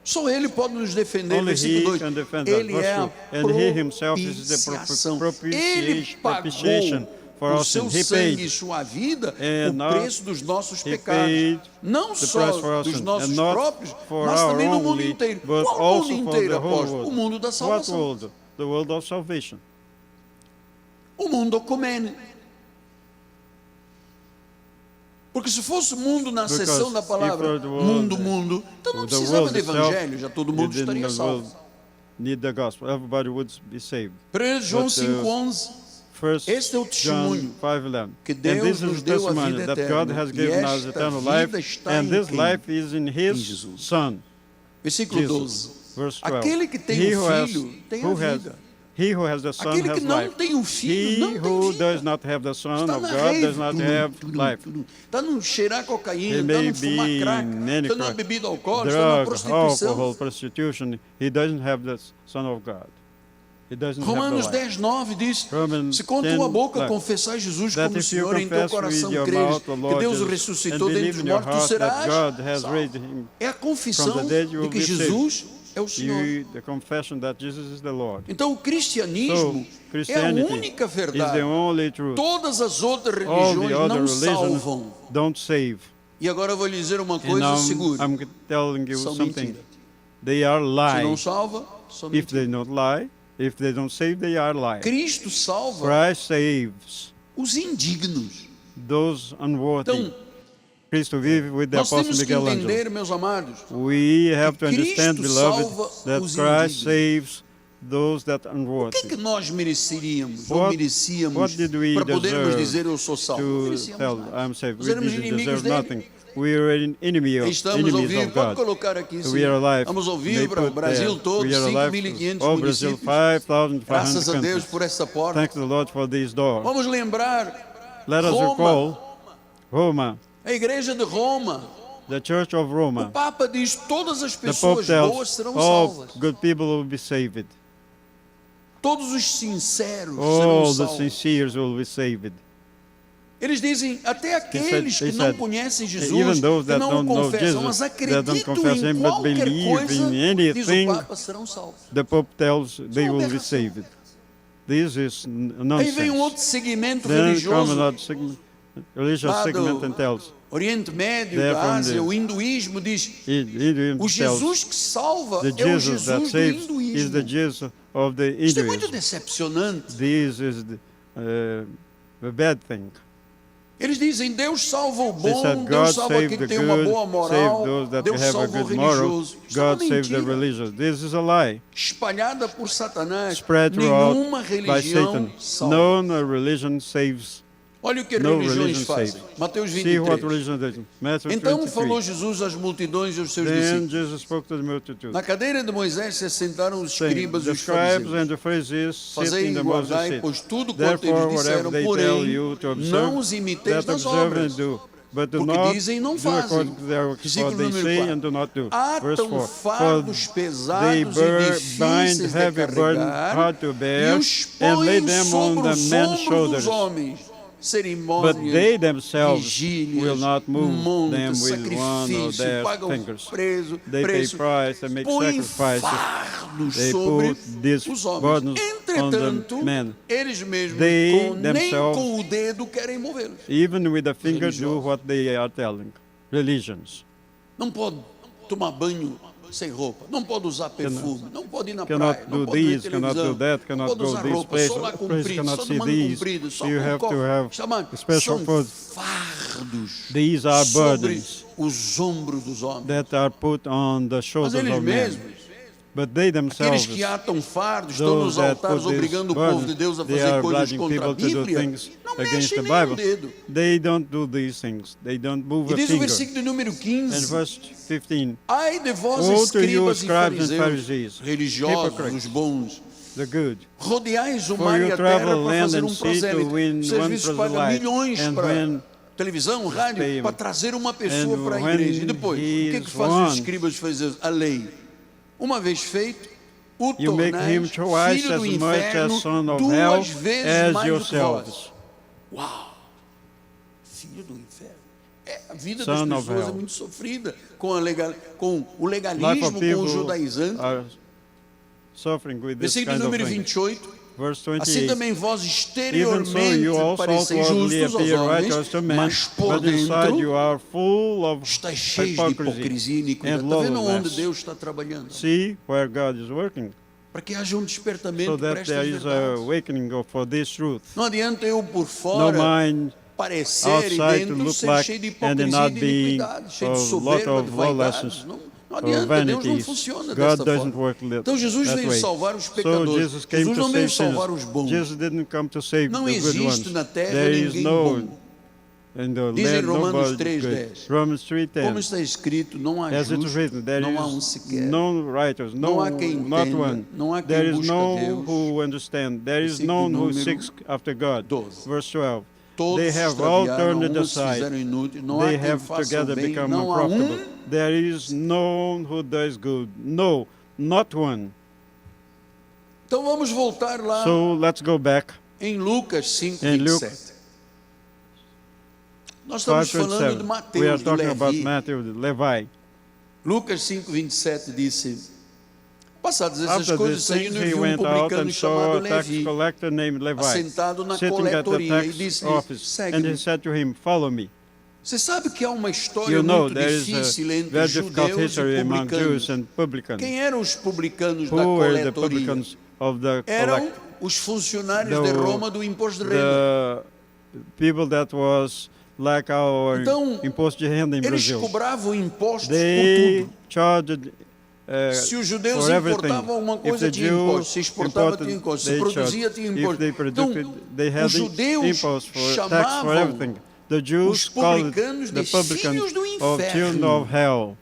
Só Ele pode nos defender. Only Versículo He 2. can defend us. Ele é a Verse 2. And He Himself is the propiciação. Ele propitiation pagou for o our seu sin. He sangue e paid. sua vida And o preço dos nossos He pecados. paid Não the só price for our dos sin, nossos and not próprios, for mas our também no mundo only, inteiro. but Qual also mundo for inteiro, the whole apóstolo? world. O mundo da What salvação. world? The world of salvation. O mundo ocumene. Porque se fosse mundo na Because acessão da if palavra the world- mundo, então não the precisava world de itself, evangelho, já todo mundo you didn't estaria salvo. need the gospel. Everybody would be saved. 1 João But, 5,11. First Este é o John testemunho 5:11. que And Deus this is nos the deu a testimony vida that eterna, God has e given us esta eternal vida life, está and em this quem? life is in His Jesus. Son, Versículo Jesus. 12. Verse 12. Aquele que tem He o who has- filho tem a who has- vida. He who has the Son Aquele has que não life. tem o filho He não tem who vida. does not have the Son Está of na God rave. does not have life. Está no cheirar cocaína, He está may no fumar be crack, in any está numa crack, bebida alcoólica, está na drug, prostituição. alcohol, prostitution. He doesn't have the Son of God. He doesn't Romanos have the life. 10:9 diz: Romans se com a tua 10, boca like, confessar Jesus that como if you Senhor, em teu confess coração with your creres mouth the que Lord Deus o Jesus, and ressuscitou dentre believe os in your mortos, tu heart that serás God has salvo. raised Him É a from confissão the dead, you de will que be saved. Jesus é o Senhor. the confession that Jesus is the Lord. Então o cristianismo So, é a Christianity única is verdade. the only truth. Todas as outras All religiões the other não religions salvam. don't save. E agora eu vou lhe dizer uma And coisa segura. I'm telling you São something. mentira. They are Se não lies. salva, são If mentira. they don't lie, if they don't save, they are lies. Cristo salva Christ saves os indignos. those unworthy. Então, Cristo vive with the nós Apostle temos que Miguel Angel. entender, meus amados, We have to que understand, Cristo beloved, salva that os Christ indignos. saves those that are o que é unworthy. que nós mereceríamos ou What merecíamos did we para podermos deserve dizer eu sou salvo? Não To merecíamos tell, nada. I'm saved. Nós We éramos didn't inimigos deserve dele. nothing. We are an Estamos ao enemies vivo, of pode God. colocar aqui. Sim. We are alive. Vamos ao They vivo para o put Brasil there. todo, We are alive. 5.500 All Brazil, municípios. 5,500 Graças a Deus countries. por essa porta. Thank the Lord for this door. Vamos lembrar Let us Roma, recall Roma, a igreja de Roma. the Church of O Roma. Papa diz: todas as The Pope pessoas boas tells serão all salvas. good people will be saved. Todos os sinceros serão All the salvos. sinceres will be saved. Eles dizem, até aqueles que he não said, conhecem Jesus, even those que that não o don't know confessam, mas Jesus, that don't acreditam confess em him, but qualquer believe coisa, in diz o anything, Papa, serão salvos. The Pope tells they Isso é uma will be aberração. saved. This is Aí vem um nonsense. outro segmento Then come religioso, another religious lá segment do and tells, Oriente Médio, They're da from Ásia, the- o hinduísmo diz, Hinduism o tells Jesus que salva the é o Jesus that Jesus do saves is hinduísmo. the Jesus of the Isso é muito Hinduism. decepcionante. This is the bad thing. Eles dizem, Deus salva o They bom, said Deus God salva saved aquele the que tem uma good, boa save moral, those that Deus have a salva o good moral, religioso. Isso é uma God save the mentira. religious. This is a lie. Espalhada por Satanás, Spread throughout nenhuma by religião Satan. salva. No religion saves. Olha o que as No religiões religion fazem. saves. Mateus See what 23. religion does. Matthew Então falou 23. Jesus às multidões e aos seus Then discípulos. Jesus spoke to the multitude, Na cadeira de Moisés se assentaram os saying, escribas e the os scribes fariseus. and the Pharisees sit Fazei in e the Moses guardai, seat. pois tudo quanto Therefore, eles disseram, whatever they tell porém, you to não os observe, imiteis that nas observe obras. and do. But do Porque not dizem e não do fazem. according to their works, for Versículo they número say 4. and do not do. Verse Atam 4. fardos For pesados they e bind difíceis de heavy burden carregar hard to e bear os and lay põem them on sobre the os men's ombros dos shoulders. homens. But Cerimônias, they themselves vigílias, will not move montes, them with one of sacrifício, their pagam fingers. preço, They pay preço, price and make põem sacrifices. fardos They sobre put these os homens. burdens on the Entretanto, men. eles mesmos They nem themselves- com o dedo querem movê-los. Even with the finger do Religiosos. what they are telling. Religions. Não pode tomar banho sem roupa, não pode usar perfume, não pode ir na Cannot praia, não do pode ver this, cannot televisão, do that, não cannot pode go usar this roupa, place, só lá place comprido, cannot só de see manga these. comprida, só You com have to copo. have Chamado, special são food. fardos These are sobre burdens os ombros dos homens. that are put on the Mas shoulders eles of men. mesmos, But they aqueles themselves, que atam fardos, estão those nos that altares put this obrigando o povo de burden, Deus a they fazer are coisas obliging contra a people to do Bíblia, things não against mexem the nem um Bible. dedo. They don't do these things. They don't move E a diz o finger. versículo número And 15, verse 15, ai de vós Woe to you, escribas e scribes and fariseus, Pharisees, religiosos, hypocrites. os bons, the good. rodeais o For mar you e a terra travel para land fazer and um sea to prosélito. win Você às one vezes paga proselyte, milhões and para when televisão, rádio, payment. para trazer uma pessoa And para a when igreja. E depois, o que é que he fazem os is escribas e fariseus? A lei. Uma vez feito, o you make him tornais twice filho as do much inferno as son of hell duas vezes as mais do que yourselves. vós. Uau! Filho do inferno. A vida Son das of pessoas é hell. muito sofrida com o Life legalismo, of com o people judaizante. are suffering with this Versículo kind of número thing. 28. Verse Assim 28. também vós Even so, exteriormente you also pareceis outwardly justos aos appear homens, righteous to men, mas por but inside dentro you are full of estáis cheios de hypocrisy hipocrisia e and iniquidade. Está vendo onde lawlessness. Deus está trabalhando? See where God is working, Para que haja um despertamento so para that estas there is a verdades. awakening for this truth. Não adianta eu por No fora mind parecer e outside to dentro look ser like cheio de and hipocrisia not e de being iniquidade, cheio de a lot soberba, of de vaidades. lawlessness Não or adianta, Deus não vanities. funciona God desta doesn't forma. work Então Jesus that veio way. salvar os So pecadores. Jesus came Jesus to não veio save salvar os sinners. bons. Jesus didn't come to save Não the good existe ones. na terra There is ninguém no bom. in the Diz em land Romanos nobody 3:10. good. Romans Como 3:10. está escrito, não há As it is justo, written, there não há is sequer. no righteous, Não há quem not entenda, one. não há quem There is busca no Deus. who understand. There is Versículo none who número seeks after God. 12. Verse 12. Todos They se have all extraviaram, turned uns se aside. fizeram inúteis, não há They quem have faça o together bem, become não há unprofitable. There is none who does good. No, not one. Então vamos voltar lá So let's go back. em Lucas 5, In Luke 27. Nós estamos falando de 5:27. We are Mateus, de talking about Levi. Matthew, Levi. Lucas 5, 27 disse, passadas essas After coisas, these saiu things, e he viu um went out publicano and saw chamado a tax Levi, collector named Levi assentado na sitting at the coletoria, e tax disse-lhe, office. And he segue-me. said to him, "Follow me." Você sabe que há uma história You know muito there is difícil a entre very difficult judeus history e among Jews publicanos. and publicans. Quem eram os publicanos da Who were the coletoria? publicans of the Eram collect? os funcionários The- de Roma do imposto de renda. The people that was like our Então, imposto de renda in Eles Brazil. cobravam impostos They por tudo. charged Se os judeus for everything. importavam alguma If coisa, the tinha Jew imposto. Se exportava, imported, tinha imposto. Se they produzia, charged. tinha If imposto. they Então, produced, they had os judeus imposts for tax for chamavam everything. The Jews os called publicanos the de publicans filhos do of children of inferno. hell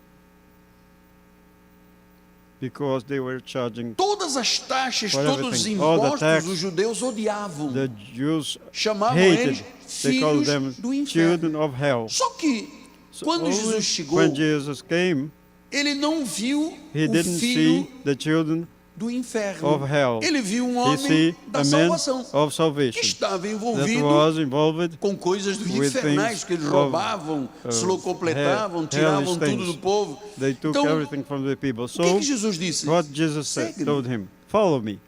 because they were charging Todas as taxas, for todos os everything. All the impostos, tax, os judeus odiavam. the Jews Chamavam hated. eles They called filhos them do inferno. children of hell. Só que, So quando only Jesus chegou, when Jesus came, ele não viu he o didn't filho see the children do inferno. of hell. Ele viu um He homem see da a man salvação of que salvation estava that envolvido was involved com coisas dos with infernais, things que eles of, roubavam, se locompletavam, tiravam hellish tudo do things. povo. They took Então, everything from the people. O que, So que Jesus disse? what Jesus Segue-me. told him, follow me,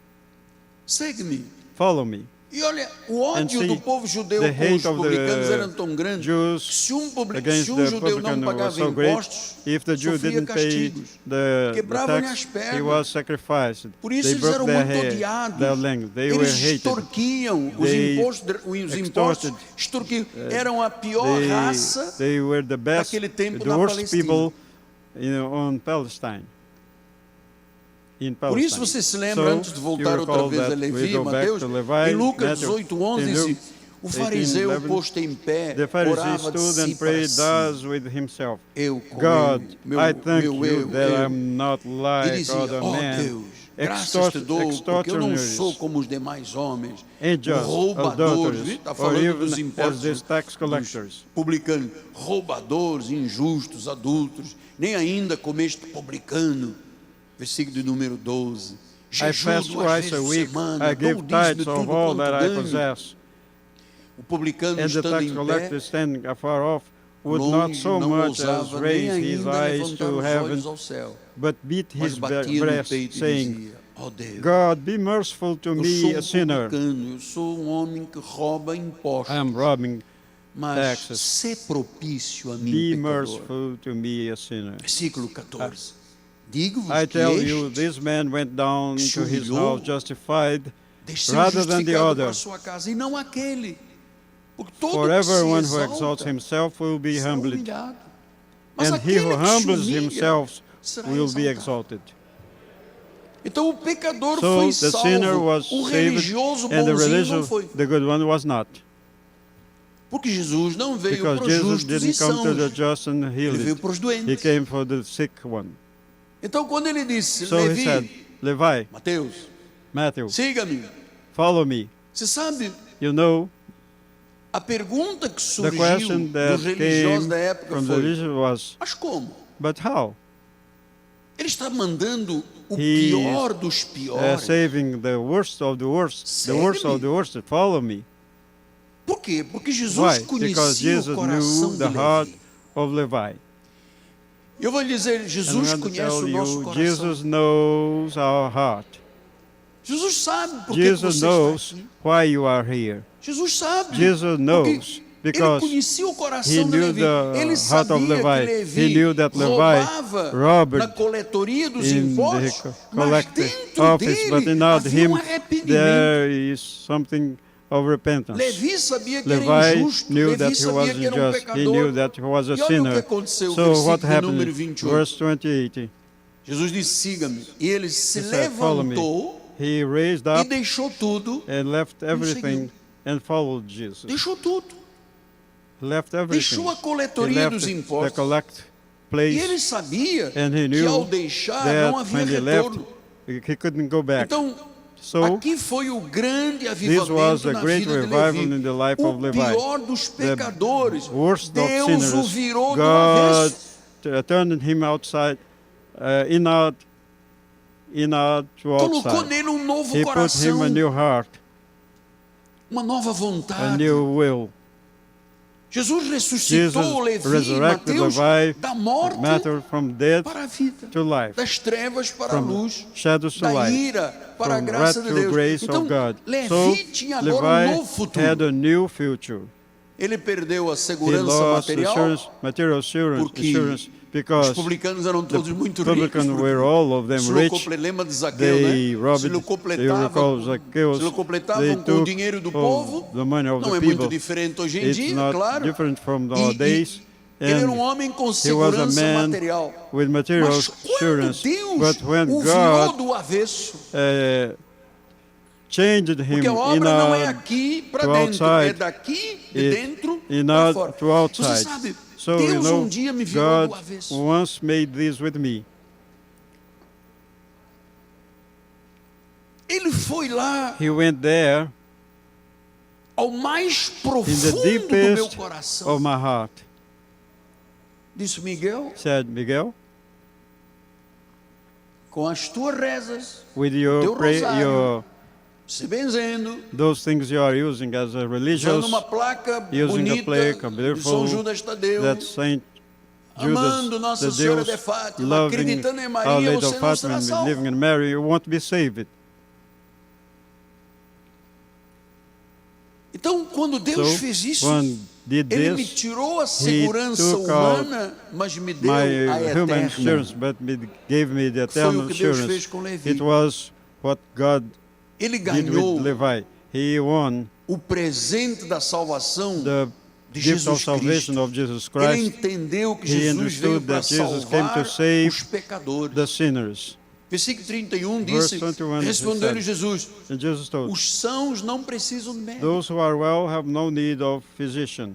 Segue-me. follow me. E olha, o ódio see, do povo judeu the com os hate of publicanos the era tão grande que Jews se um against the judeu não publican was pagava so great. impostos, If the Jew sofria didn't pay castigos. the Quebravam-lhe as tax, pernas. he was sacrificed. Por isso They eles broke eram their muito hair, odiados. their legs. They were Eles hated. extorquiam os They impostos, extorquiam. Eram a pior raça They were the best, daquele tempo the na worst Palestina. people on Palestine. In Por Palestine. isso você se lembra, So, antes de you voltar outra recall vez a that we Levi, go back Mateus, to Levi, em Lucas Matthew, 18:11 in diz, Luke o fariseu 18:11, posto em pé, The Pharisee orava de stood si and para prayed si. thus with himself. Eu com God, ele, meu, I thank meu you eu, that eu. I'm not E like dizia, other ó men, Deus, graças te dou, porque eu não sou como os demais homens, angels, roubadores, adulterers, está or falando dos even as impostos, these tax dos collectors. publicanos, roubadores, injustos, adultos, nem ainda como este publicano, versículo de número 12. I fast Jejuo duas twice vezes a por week. semana, I dou give o dízimo de tithes tudo of all quanto that I ganho. possess. O publicano And the estando tax em pé, collector standing afar off would not longe, so não much as ousava nem raise his ainda eyes levantar to os heaven, olhos ao céu, but beat mas his batia no breast, peito e saying, dizia, ó Deus, God, be merciful to eu me, sou a sinner. publicano, eu sou um homem que rouba impostos, I am robbing mas taxes. ser propício a mim, Be pecador. merciful to me, a sinner. Versículo 14. Digo-vos I que tell you, este this man went down se to his humilhou, house justified desceu rather than the justificado other. para a sua casa, e não aquele. Porque todo For que se everyone who exalts exalta himself will be será humbled, humilhado. Mas and he aquele who que se humbles humilha himself será will be exaltado. exalted. Então o pecador So foi the sinner salvo, was o saved, religioso and the bonzinho não religious, foi. the good one, was not. Porque Jesus não veio Because para os Jesus justos e didn't come to the sãos, just and ele veio healed. para os He doentes. came for the sick one. Então quando ele disse, So he said, Levi, Levi, Mateus, Matthew, siga-me. follow me. Você sabe, You know, a pergunta que the surgiu question that dos religiosos came da época from the foi, religion was, mas como? but how? Ele está mandando o He pior dos piores. Saving the worst of the worst, the worst of the worst, follow me. Por quê? Porque Jesus Why? Because conhecia Jesus o coração knew de the heart Levi. of Levi. Eu vou lhe dizer, And Jesus I'm going to conhece o tell nosso you, coração. Jesus knows our heart. Jesus sabe por que Jesus você knows está aqui. why you are here. Jesus sabe. Jesus knows Porque ele because conhecia o he coração de knew Levi. the Ele heart sabia of que Levi. Levi He knew that Levi roubava robbed na coletoria dos in impostos, the mas collector dentro office, but dele in not havia him arrependimento. there is something of repentance. Levi sabia que era Levi injusto. knew Levi that he sabia was que era unjust. He pecador. knew that he was a E olha o que sinner. aconteceu, So versículo what de número happened? 28. Verse 28. Jesus disse, siga-me. E ele se He said, follow me. levantou He raised e up deixou tudo. and left everything seguiu. and followed Jesus. Deixou tudo. Left everything. Deixou a He coletoria left dos the impostos. collect E place, ele sabia and he que knew ao deixar that não havia when he left, retorno. he couldn't go back. Então, So aqui foi o grande this avivamento was a na great vida de revival Levi. in the life O of Levi. pior dos pecadores, Worst of Deus o sinners, virou do God avesso. turned him outside, inward to Colocou outside. nele um novo He put him coração, a new heart, uma nova a vontade. new will. Jesus Jesus ressuscitou Levi, resurrected Mateus, Levi, da morte matter from death para a vida, to life, das trevas para a from luz, shadows to da light, ira para a from graça wrath de to Deus. grace Então, of God. Levi So tinha agora um Levi novo futuro. had a new future. Ele perdeu a He segurança lost material, material assurance, porque assurance os because publicanos eram todos muito publicans ricos. were all of them Se rich. lembra de Zaqueu, They né? robbed, Se they completavam, recall Zacchaeus, se they completavam com o took dinheiro do of povo, the money of não the é muito people. diferente hoje em It's dia, not claro. different from E- nowadays. ele era And um homem com he was a segurança man material. with material Mas quando assurance. Deus But when o virou God do avesso, changed him Porque a obra não é in aqui para to dentro, é outside, daqui de it dentro in para fora. to Você outside. sabe, So Deus dia me virou do God avesso. once made this with me. Ele foi lá He went there ao mais in the profundo do meu deepest coração. of my heart. Disse, Miguel, Said, Miguel, com as tuas rezas, with your teu rosário, your se benzendo, those things you are using as a usando religious, uma placa using a bonita plaque, a de beautiful, São Judas Tadeu, that Saint amando Judas, Nossa the Senhora Deus, de Fátima, loving acreditando em Our Maria, Lady você of não será Fatima, salvo. living in Mary, you won't be saved. Então, quando Deus So, fez isso, when did Ele me this, tirou a segurança took out humana, mas me deu my a human eterna. assurance, but gave me the Foi eternal o que Deus assurance. fez com Levi. It was what God Ele did ganhou with Levi. He won o presente da salvação the de gift of Jesus salvation Cristo. of Jesus Ele Christ, entendeu que He Jesus veio understood para that Jesus came to salvar save os pecadores. the sinners. Versículo 31 Verse disse, 21, he respondeu-lhe said, Jesus, And Jesus told, os sãos não precisam de médico. those who are well have no need of physician,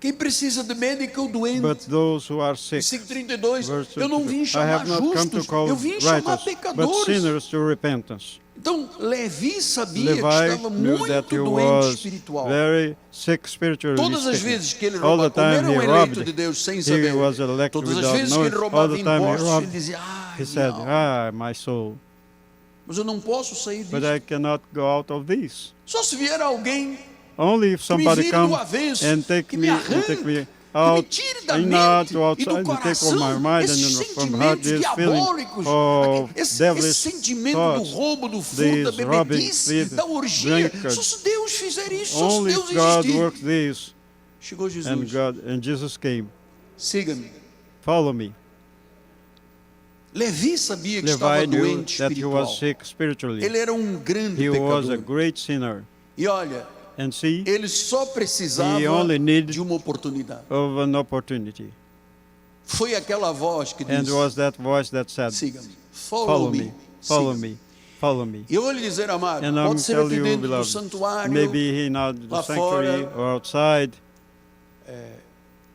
Quem precisa de médico é o doente. but those who are sick. Versículo 32, Verse eu não vim 22, I chamar have not come to justos, call eu vim chamar righteous, but pecadores. sinners to repentance. Então, Levi sabia que Levi estava knew muito that he doente was espiritual. very sick spiritually Todas as speaking. vezes que ele All roubava, the como time era um he eleito robbed, de Deus sem he saber, was elected todas as without vezes que knowing. ele All roubava the time he impostos, ele robbed, dizia, ai, he said, minha alma, my soul, mas eu não posso sair but disso. I cannot go out of this. Só se vier alguém Only if que me somebody vire come do avesso, and take que me, me and arranque, take me que me out, tire da and not mente to e outside, do and take from my coração mind esses and from heart sentimentos this feeling diabólicos, of esse devilish sentimento do thoughts, roubo, do furto, da this robbing, bebedice, thief, da orgia. drunkard. Só se Deus fizer isso, só se Only Deus if God existir. works this, Chegou and Jesus, Jesus came. siga-me. Follow me. Levi sabia que estava Levi knew doente that he was espiritual. sick spiritually. Ele era um grande He was a pecador. great sinner. E olha, And see, ele só precisava He only needed de uma oportunidade. of an opportunity. Foi aquela voz que And disse, was that voice that said, siga-me, follow me, follow siga-me. me, follow me. E eu vou lhe dizer, amado, And I'm pode ser telling aqui you, dentro do beloved, santuário, maybe in the lá sanctuary fora. or outside,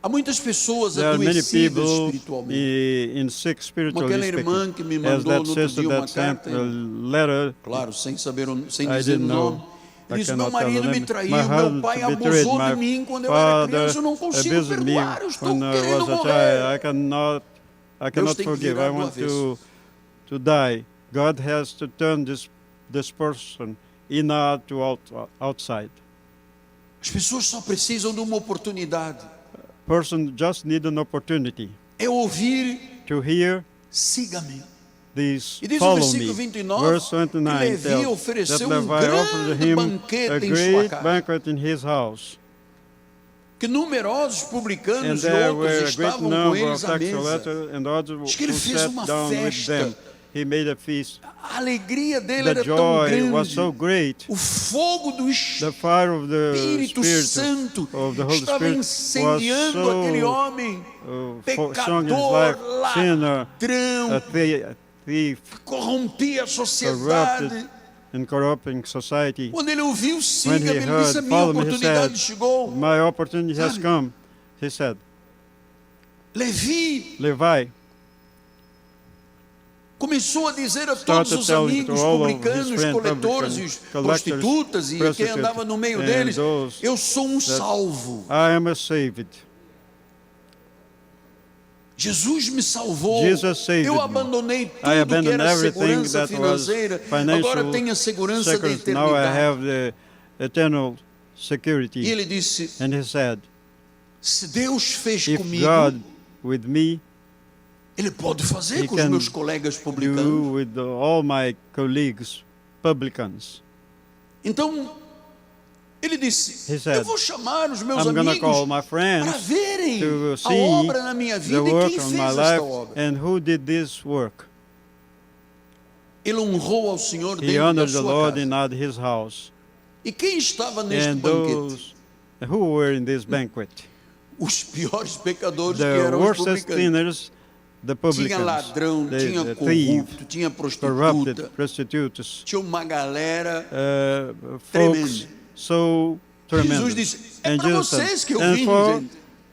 há muitas pessoas there are many adoecidas people espiritualmente. in sick Como spiritually aquela irmã que me speaking. As mandou that no outro sister dia uma that sent carta, a letter, claro, sem saber, sem I dizer o didn't nome. know. Ele I disse, meu cannot tell the marido me name. traiu, My meu husband pai betrayed abusou de my mim quando eu era father, criança, eu não consigo abused me perdoar, eu estou when I querendo was a child. morrer. I cannot tem que forgive. virar I do want avesso. to die. God has to turn this person in to outside. As pessoas só precisam de uma oportunidade. Person just need an opportunity É ouvir, to hear siga-me. this, E diz o follow versículo me. 29, Verse que 29 Levi tells that ofereceu Levi offered grande him banquete a em sua great casa. banquet in his house. Que numerosos And publicanos e there outros were a great estavam com number eles of à tax mesa. collectors and others Diz que ele who fez sat uma down with festa. them. He made a feast. A alegria dele The era tão joy was so grande. great. O fogo do The fire of the Espírito Spirit Santo of the Holy estava Spirit incendiando was so, aquele homem, strong in his pecador, life, sinner, ladrão, a thief, corrompia a sociedade. corrupted, and corrupting society. Quando ele ouviu, When siga-me, he ele disse, a heard, minha follow me, he oportunidade said, chegou. my opportunity has Sabe? come. He said, Levi Levi começou a dizer a todos started os telling to amigos all of his publicanos, friends, coletores e os collectors, prostitutas e quem prostitutes, andava no meio and deles, those eu sou um that salvo. I am a saved. Jesus me salvou. Jesus saved Eu me. abandonei I tudo que abandoned era everything segurança that was financeira. financial Agora tenho a segurança da security. Now I eternidade. have the eternal E security. ele disse, And he said, se Deus fez if comigo, God with me, Ele pode fazer He com os can meus colegas publicanos. do with all my colleagues, publicans. Então, ele disse, He said, eu vou chamar os meus I'm going to amigos call my para friends verem to a see obra na minha vida the e work quem on fez my esta life obra. and who did this work. Ele honrou ao Senhor He dentro da honored the sua Lord casa. in at his house. E quem estava neste And banquete? those who were in this banquet, Os piores pecadores que the eram os worst publicanos. sinners, Tinha publicans, ladrão, tinha the thief, corrupto, tinha corrupted, prostituta, prostitutes, tinha uma galera. folks so Jesus tremendous. disse: é And para Jesus vocês said, que eu and vim, gente.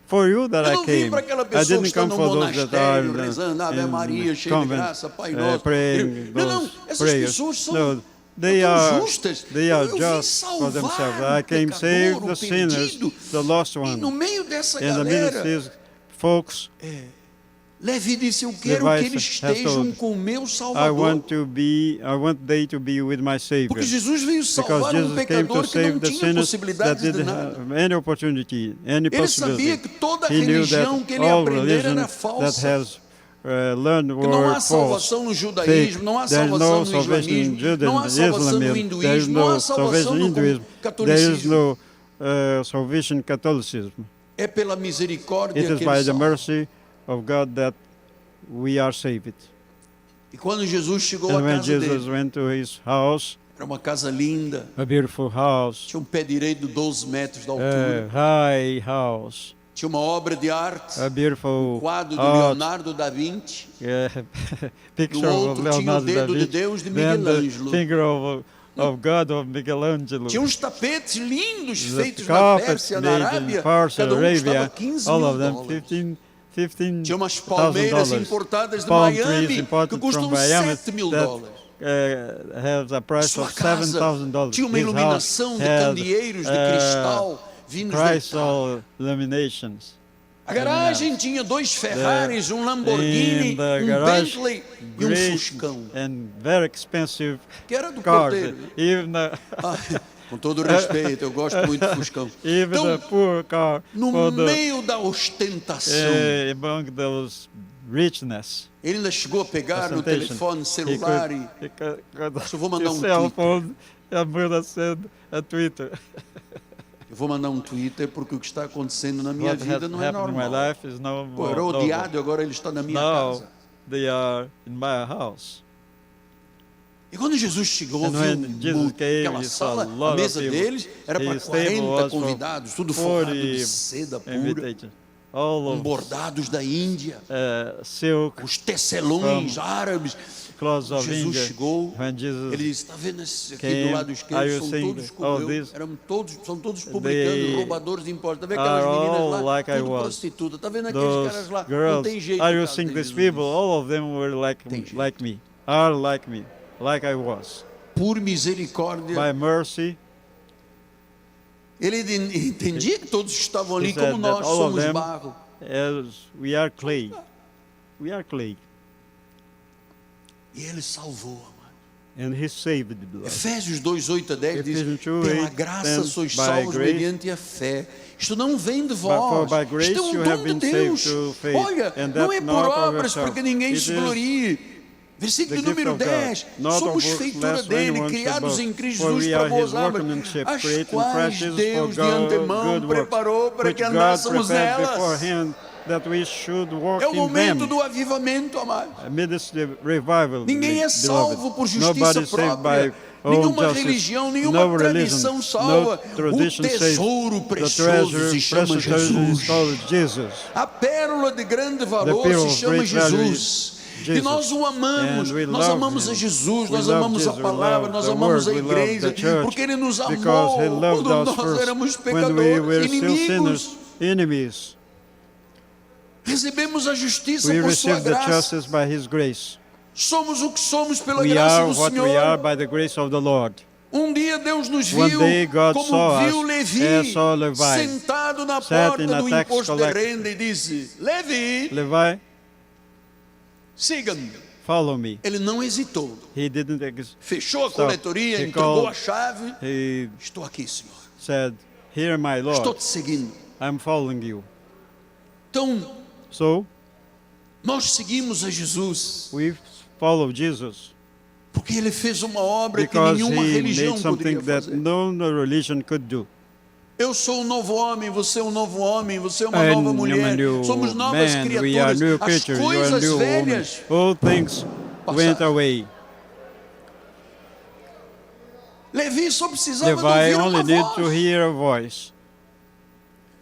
for you that Eu I não vim came. para aquela I pessoa que didn't está come no for those that are monastério rezando Ave Maria, in cheio de convent, graça, Pai Nosso. praying Não, those essas prayers. pessoas são No, they tão are justas. they are Eu vim just for salvar themselves. o I came pecador, save o the sinners, perdido. the lost E no one. meio dessa And the galera, ministries, folks, Levi disse: eu quero Levi que eles has estejam told, com o meu I Salvador. want they to be with my Savior. Porque Jesus veio Because salvar um Jesus came pecador to que não save the tinha sinners that possibilidades de didn't nada. have any opportunity, any Ele sabia possibility. que toda He knew religião that que ele all aprendera religion era that falsa. has learned Que não há were false, salvação no judaísmo, fake. não há There is salvação no no salvation in islamismo, não há salvação no Islamism. There is hinduísmo, não há no salvação salvation in no Hinduism. There is catolicismo. no salvation in Catholicism. É pela misericórdia It is que by ele the salva. mercy of God that we are saved. E quando Jesus chegou à And when casa Jesus dele, went to his house, era uma casa linda, a beautiful house, tinha um pé direito de 12 metros de a altura, high house, tinha uma obra de arte, a beautiful quadro do art, Leonardo da Vinci, picture no of outro tinha o Leonardo da dedo de Vinci, Deus de then the Michelangelo. finger of God of Michelangelo. Tinha uns tapetes lindos The feitos na carpets Pérsia, na made in Arábia, Persia, cada custava Arabia, 15 all mil of them dólares. $15,000. Tinha umas palmeiras importadas de Palm trees Miami que imported custam from Miami 7 mil that, dólares. Has a price Sua of casa $7,000. tinha uma His house iluminação de had, candeeiros de cristal vindos da Itália. crystal illuminations. A garagem tinha 2 Ferraris, um Lamborghini, In the um garage, Bentley e um great Fuscão, and very expensive que era do cars. cordeiro. Even the, Com todo o respeito, eu gosto muito de Fuscão. even the Então, poor car no for the, meio da ostentação, among those richness. ele ainda chegou a pegar no Ostentation. telefone He celular could, e he could Só vou mandar his um cell tweet. phone and would have sent a Twitter. eu vou mandar um Twitter porque o que está acontecendo na minha What vida has não é happened in my normal. life is no Pô, more era normal. odiado e agora ele está na minha Now casa. they are in my house. E quando Jesus chegou, And viu when Jesus came, aquela he saw sala, a a lot mesa of people. deles era para His table 40 was for convidados, tudo forrado de 40 seda pura, Invitation. All of bordados da Índia, silk os tecelões árabes. clothes of Jesus India. chegou, When Jesus ele disse: está vendo esse aqui came, do lado are esquerdo? you São seeing todos all como eu, these? são todos publicanos, They roubadores de impostos. Está vendo are aquelas meninas all lá, like I tudo was. prostituta. Está vendo aqueles those caras lá? Não girls, tem jeito. are you por causa seeing de these Jesus. people? All of them were like Tem jeito. like me, are like me, like I was. Por misericórdia, By mercy, ele entendia que todos estavam ali he said como that nós all of somos them, barro. as we are clay. We are clay. E ele salvou, amado. And he saved us. Efésios 2, 8 a 10 diz: Ephesians 2, pela 8, graça then sois by salvos grace, mediante a fé. Isto não vem de for vós, by grace isto é you um have dom de been saved Deus. through faith, Olha, and não that é por not of obras yourself. para que ninguém It se is glorie. Versículo the gift número of God, 10. not of Somos works, feitura lest dele, anyone should criados boast. em Cristo For Jesus we para are boas his obras, workmanship, as created in quais Christ Jesus Deus for de antemão good works, preparou para which que God andássemos prepared nelas. beforehand that we should walk É o in momento them. do avivamento, amado. Amidst the revival, Ninguém é beloved. salvo por justiça Nobody saved própria. by own Nenhuma justice. religião, nenhuma No tradição religion, salva. no tradition O tesouro saves. The precioso treasure se chama precious treasure Jesus. is called Jesus. A pérola de grande The valor pearl se of chama great value Jesus. is E Jesus. nós o amamos, And we nós love amamos a him. Jesus, We nós love amamos a Jesus, we palavra, love nós the amamos word, a we love igreja, the church, porque Ele nos because amou he loved quando us nós first éramos when we pecadores, were still inimigos. sinners, enemies. Recebemos a justiça We por sua received the graça. justice by his grace. Somos o que somos pela We graça are do what we are Senhor. by the grace of the Lord. Dia Deus nos One viu day God como saw viu us Levi as saw Levi sentado na sat porta in a do tax imposto de collector. renda e disse: Levi, Levi, siga-me. follow me. Ele não hesitou. He didn't Fechou a Stop. coletoria, He entregou called. a chave. He Estou aqui, Senhor. said, "Here, my Estou Lord, te seguindo. I'm following you." Então, So nós seguimos a Jesus we follow Jesus porque Ele fez uma obra que because nenhuma he religião made something poderia that fazer. no religion could do. Eu sou um novo homem, você é um novo homem, você é uma And nova I'm mulher. a new Somos novas man, we are criaturas. new As creatures, you are coisas new woman. velhas All things went passaram. away. Levi só precisava de Levi ouvir only uma need voz. to hear a voice.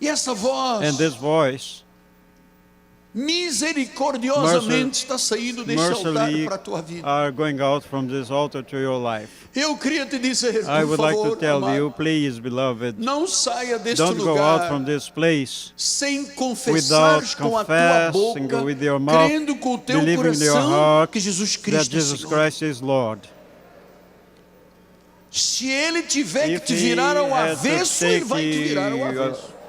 E essa voz And this voice misericordiosamente está saindo deste altar mercifully para a tua vida. are going out from this altar to your life. Eu queria te dizer, I por would like favor, to tell amado, you, please, beloved, não saia deste don't go out lugar from this place sem confessar without com a tua confessing boca, with your mouth, crendo com o teu believing in your coração heart que Jesus that Cristo é Jesus Senhor. Christ is Lord. Se Ele tiver que If te he virar ao had to avesso, Ele take vai te virar ao you avesso.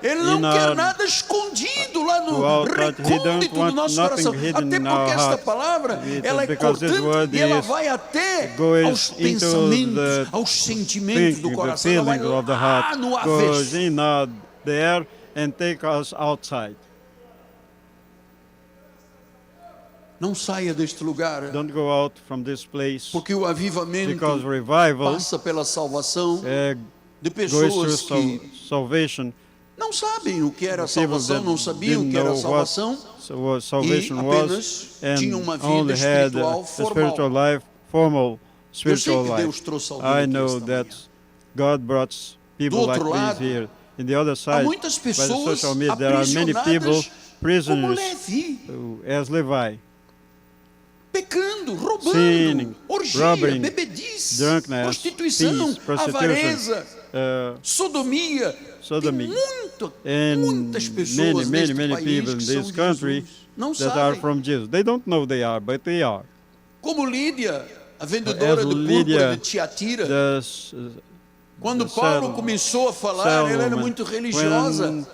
Ele não in quer a- nada escondido lá no to out, but he don't recôndito do want nosso nothing coração. hidden Até in porque our esta heart. palavra ela é Because this cortante word e ela is vai até goes aos into pensamentos, the aos sentimentos do the coração. Ela vai feeling of the lá heart no goes avesso. in there and take us outside. Não saia deste lugar, Don't go out from this place porque o avivamento because revival passa pela salvação de goes pessoas through que salvation. não sabem o que era People salvação, that não sabiam o didn't que era know salvação what salvation e was apenas and tinham uma vida only had espiritual a spiritual formal. life, formal Eu spiritual sei que Deus life. trouxe alguém I aqui know esta that manhã. God brought people Do like outro these lado, here. In the other Há side, muitas by the pessoas social media, there are many people, aprisionadas como prisoners, Levi, as Levi, pecando, roubando, sinning, orgia, robbing, bebedice, drunkenness, prostituição, thieves, prostitution, avareza, sodomia. sodomy, Tem and muitas pessoas many neste país people in que são this de country Jesus. Não that are sabem. from Jesus. They don't know they are, but they are. Como Lídia, a vendedora As de púrpura Lydia, de Tiatira. The Quando the Paulo sell- começou a falar, ela era muito religiosa. When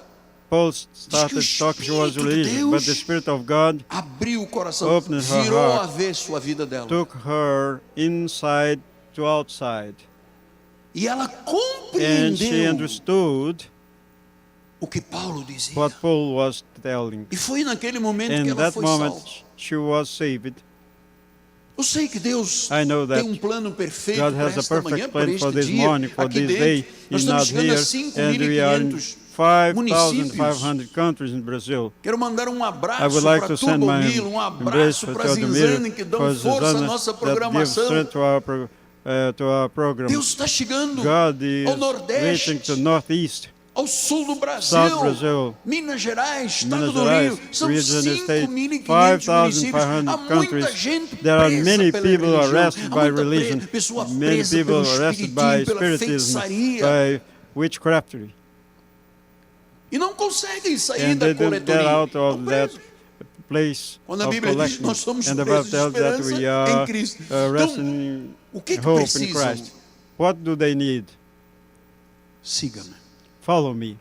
Paul started Diz que o talking, she was Espírito de religious, but the Deus Spirit of God Abriu o coração, opened her virou heart, avesso a vida dela. took her inside to outside, E ela and she compreendeu understood o que Paulo dizia. what Paul was telling. E foi naquele momento que In ela that foi moment, salva. she was saved. Eu sei que Deus I know that tem plano perfeito God para has a esta manhã, perfect para plan for este this dia. morning, for Aqui this day. dentro, nós He's estamos not chegando here, a and we are in 5.500 municípios. 5,500 countries in Brazil. Quero mandar um I abraço would like para to send my Turbomil, um embrace abraço for para a Zinzane, que Teodomir, dão for força à Zuzana, nossa that gives programação. strength to our program. Deus está chegando God is ao Nordeste, reaching to Northeast, ao sul do Brasil, South Brazil, Minas Gerais, Estado Minas do Gerais, Rio, são region of the state, 5.500 municípios. 5,500 Há muita countries. gente There are presa many pela people religião. arrested Há by muita religion, pessoa many presa people pelo arrested by espiritismo, pela spiritism, feitiçaria, by witchcraft, e não conseguem sair and da they don't get coletoria. out of Estão that presos. place Quando a of Bíblia diz que collecting. nós somos And the presos Bible de tells that esperança we em are Cristo. resting O que hope in precisam? Christ. What do they need? Siga-me. Follow me.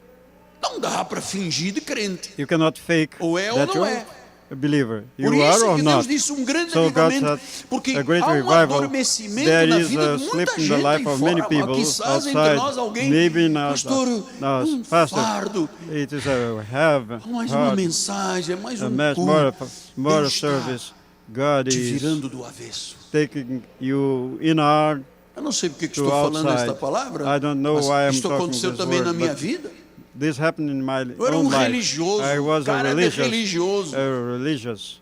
Não dá para fingir de crente. You cannot fake Ou é ou that não you're é. a believer. Por You are isso or que Deus not. disse grande So God avivamento, said porque a great há um revival. adormecimento There na is vida a de sleep muita in the gente life aí of many fora, people quizás entre outside. nós alguém, Maybe not, pastor, um pastor. fardo, It is a have mais uma hard, mensagem, mais a um much culto. more Deus está service. God te is virando do avesso. taking you inward. Eu não sei porque que To estou falando outside. esta palavra, I don't know mas why I'm isto talking aconteceu this também word, na minha but vida. This happened in my Eu era own life. religioso, I was a cara de religious, religioso. religious.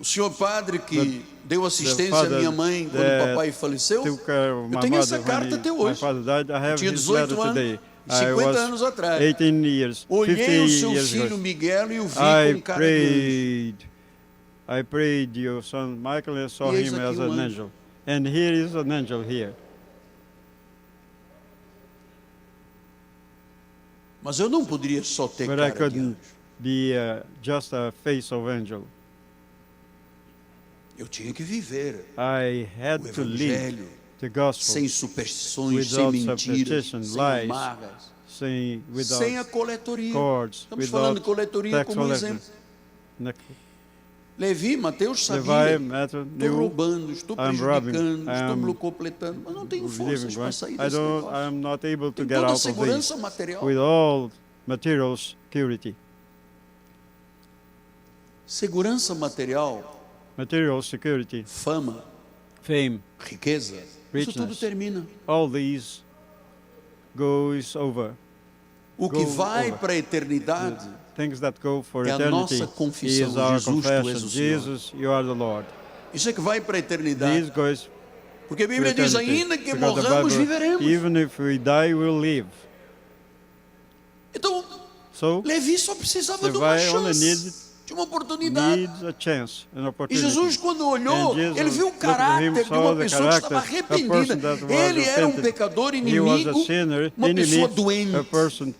O senhor padre que But deu assistência à father minha mãe quando o that papai faleceu, Took care of my eu tenho essa mother when carta até my hoje. father died. I have tinha his 18 letter anos, today. I 50 was anos atrás. 18 years, 50 Olhei o seu years filho ago. Miguel e o vi I com cara de anjo. prayed. I prayed your son Michael and saw E eis him aqui as um an anjo. angel. And here is an angel here. Mas eu não poderia só ter But I cara de couldn't anjo. be just a face of angel. Eu tinha que viver I had o to live evangelho the gospel sem superstições, sem without mentiras, superstition, sem lies, amarras, without sem a coletoria. cords, Estamos falando de without coletoria tax como collectors. exemplo. Levi, Mateus sabia. Levi, Matthew Estou knew roubando, estou I'm robbing, prejudicando, estou I'm blocopletando, mas não tenho forças living para right. sair I desse don't. negócio. I'm not able to Tem get toda a out of segurança this material. with all material security. Segurança material, Material security, fama, fame, riqueza, isso richness. tudo termina. all these goes over. O que Go vai over. para a eternidade Things that go for É a eternity nossa confissão, is our Jesus, tu confession. és o Senhor. Jesus, you are the Lord. Isso é que vai para a eternidade. This goes Porque a to Bíblia diz, eternity. ainda que Because the morramos, Bible, viveremos. even if we die, we'll live. Então, So, Levi só precisava de uma Levi only chance, de uma oportunidade. needs a chance, an E opportunity. Jesus, quando olhou, And Jesus ele viu o looked at him, caráter de saw uma the pessoa que estava character, a person arrependida. that was Ele era um repentant. pecador He was a inimigo, sinner, uma pessoa enemy, a doente. person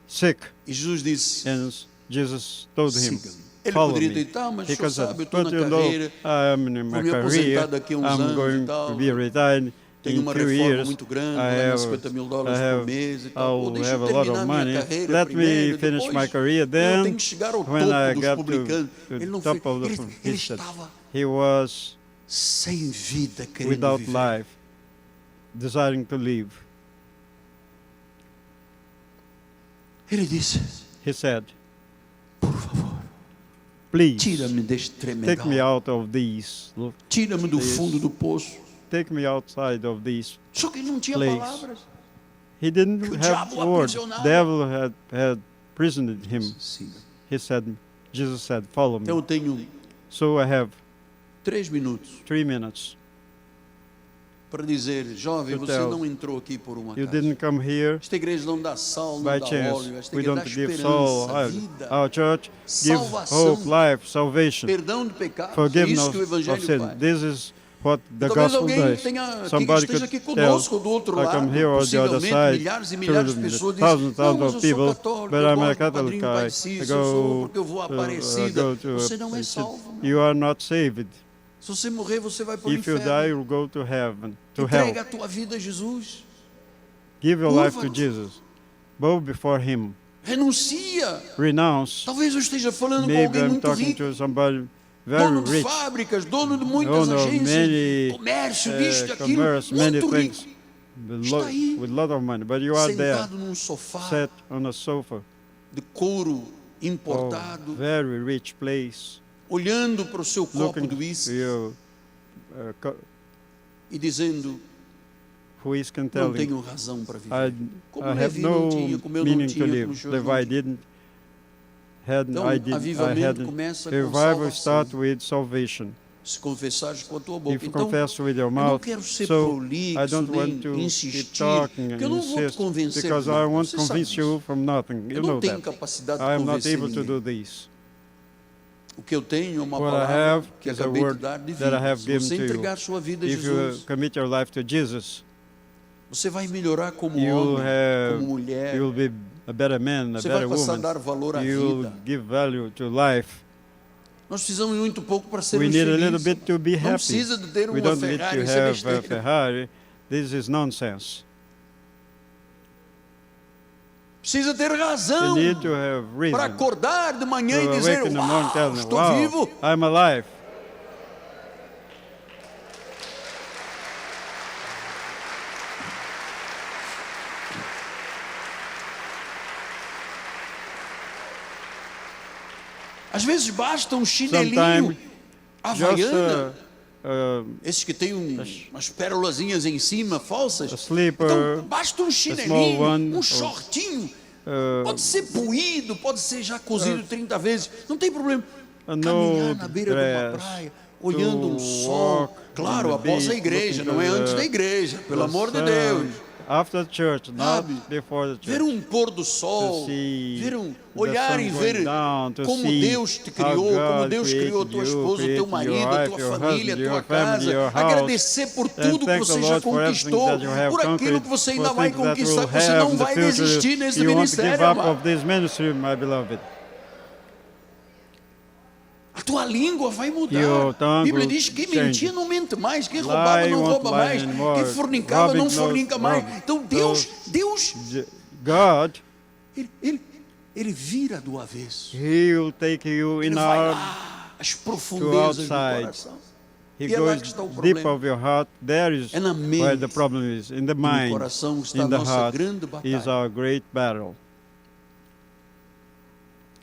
sick. E Jesus disse, And Jesus told him, siga-me. Ele follow poderia me. ter dito, mas He o senhor could say, sabe, eu estou but na you know, carreira, I am in vou my me aposentar career, daqui a uns I'm anos e going tal. to be retired Tenho in uma few reforma years. muito grande, I vou ganhar have, 50 mil I dólares por have, mês e tal. Pô, I'll deixa have eu a lot terminar of minha money. carreira Let primeiro, me finish depois my career, eu then tenho que chegar ao when topo I dos get publicanos. Ele to não top fez, of the ele he said, estava he was sem vida, querendo without viver. life, desiring to live. Ele disse, He said, por favor, please, tira-me deste take me tremedal. out of these. Tira-me do This. fundo do poço. Take me outside of this. Só que ele não tinha Place. palavras. He didn't Que o have diabo words. aprisionava. Devil had prisoned him. Siga. He said, Jesus said, follow Então eu me. tenho So I have 3 minutos 3 minutes. para dizer, jovem, To você tell. não entrou aqui por uma You acaso. didn't come here Esta igreja não dá sal, não by dá chance. óleo. Esta We igreja dá don't give soul. esperança, vida, Our church gives salvação, hope, life, salvation, perdão de pecados. É forgiveness isso que o of Evangelho sin. faz. This is what the Talvez gospel alguém does. que Somebody esteja aqui could tell, conosco do outro I lado, come here on the other possivelmente side, milhares e milhares de pessoas dizem, thousands não, mas eu of sou people, católico, but eu I'm a gosto do Catholic Padrinho Pai guy. Cícero, I eu sou go, porque eu vou à Aparecida. go to Você não é a- salvo, meu. You are not saved. Se você morrer, você vai para o If you die, inferno. you'll go to heaven, to Entrega hell. a tua vida a Jesus. Give your life to Curva-te. Jesus. Bow before Him. Renuncia. Renounce. Talvez eu esteja falando com Maybe alguém I'm muito talking rico, to somebody very dono de rich, fábricas, dono de muitas owner of agências, many comércio, disto, aquilo, commerce, many muito rico, things, with Está aí, with lot of money. But you are there, sentado num sofá sat on a sofa de couro of importado, very rich place, olhando para o seu copo looking de to uísque your e dizendo, who is can não tell tenho you, razão para I, viver. Como I have Levi não no tinha, como eu não meaning to tinha, como live. os senhores não Levi tinham. didn't. Had, Então, I did. I avivamento had. começa com Revival salvação. start with salvation. Se confessares com a tua boca. If you Então, confess with your eu não mouth, quero ser so prolixo, I don't want nem to keep insistir, talking porque and eu não vou te insist, convencer because de I nada. won't Você sabe convince disso. you from nothing. You Eu know não tenho that. capacidade de I am not convencer able to ninguém. do this. O que eu tenho é uma What I palavra have que is a acabei de word dar de that I vida. have Se given você to you. entregar sua vida a If you Jesus, commit your life to Jesus, você vai melhorar como you'll homem, have, como mulher. you'll be a better man, a Você vai better passar a woman. dar valor à You'll vida. give value to life. Nós precisamos muito pouco para We sermos need a little felizes. bit to be Não happy. precisa de ter We uma don't need Ferrari, to isso é have a besteira. Ferrari. This is nonsense. Precisa ter You razão need to have para reason acordar de manhã e to dizer, awake in the morning, uau, tell me, estou wow, vivo. I'm alive. Às vezes basta um chinelinho Sometimes havaiana, just esses que têm umas pérolazinhas em cima, falsas. a slipper, Então, basta um small chinelinho, one, um or- shortinho. uh, Pode ser puído, pode ser já cozido 30 vezes. Não tem problema. a Caminhar no na beira de uma dress, praia, olhando um to sol. walk Claro, on the após a beach, igreja, looking não é to antes the- da igreja, pelo the amor de sun. Deus. After church, not Sabe? before the Ver church. um pôr do sol, To see ver the olhar sun e going ver down, to como see Deus te how criou, como God Deus criou a tua created you, esposa, o teu created marido, your a wife, tua your família, a husband, tua your family, casa, your house, agradecer por tudo que thank você the já Lord for everything conquistou, that you have por aquilo conquered, que você for ainda vai things that conquistar, will que você have não in the vai future. desistir nesse You want to give ministério, up amado. of this ministry, my beloved. A tua língua vai mudar. Your A tongue Bíblia will diz que quem change. mentia não mente mais, quem roubava não won't rouba lie mais, anymore. quem fornicava Robbing não not fornica mais. wrong. Então Deus, God, ele vira do avesso. He will take you Ele in vai our, lá às profundezas do outside. coração. He E é lá goes que está o deep problema. of your heart. There is É na where the mente problem is. In the E no mind, coração está a in the nossa heart grande is batalha. our great battle.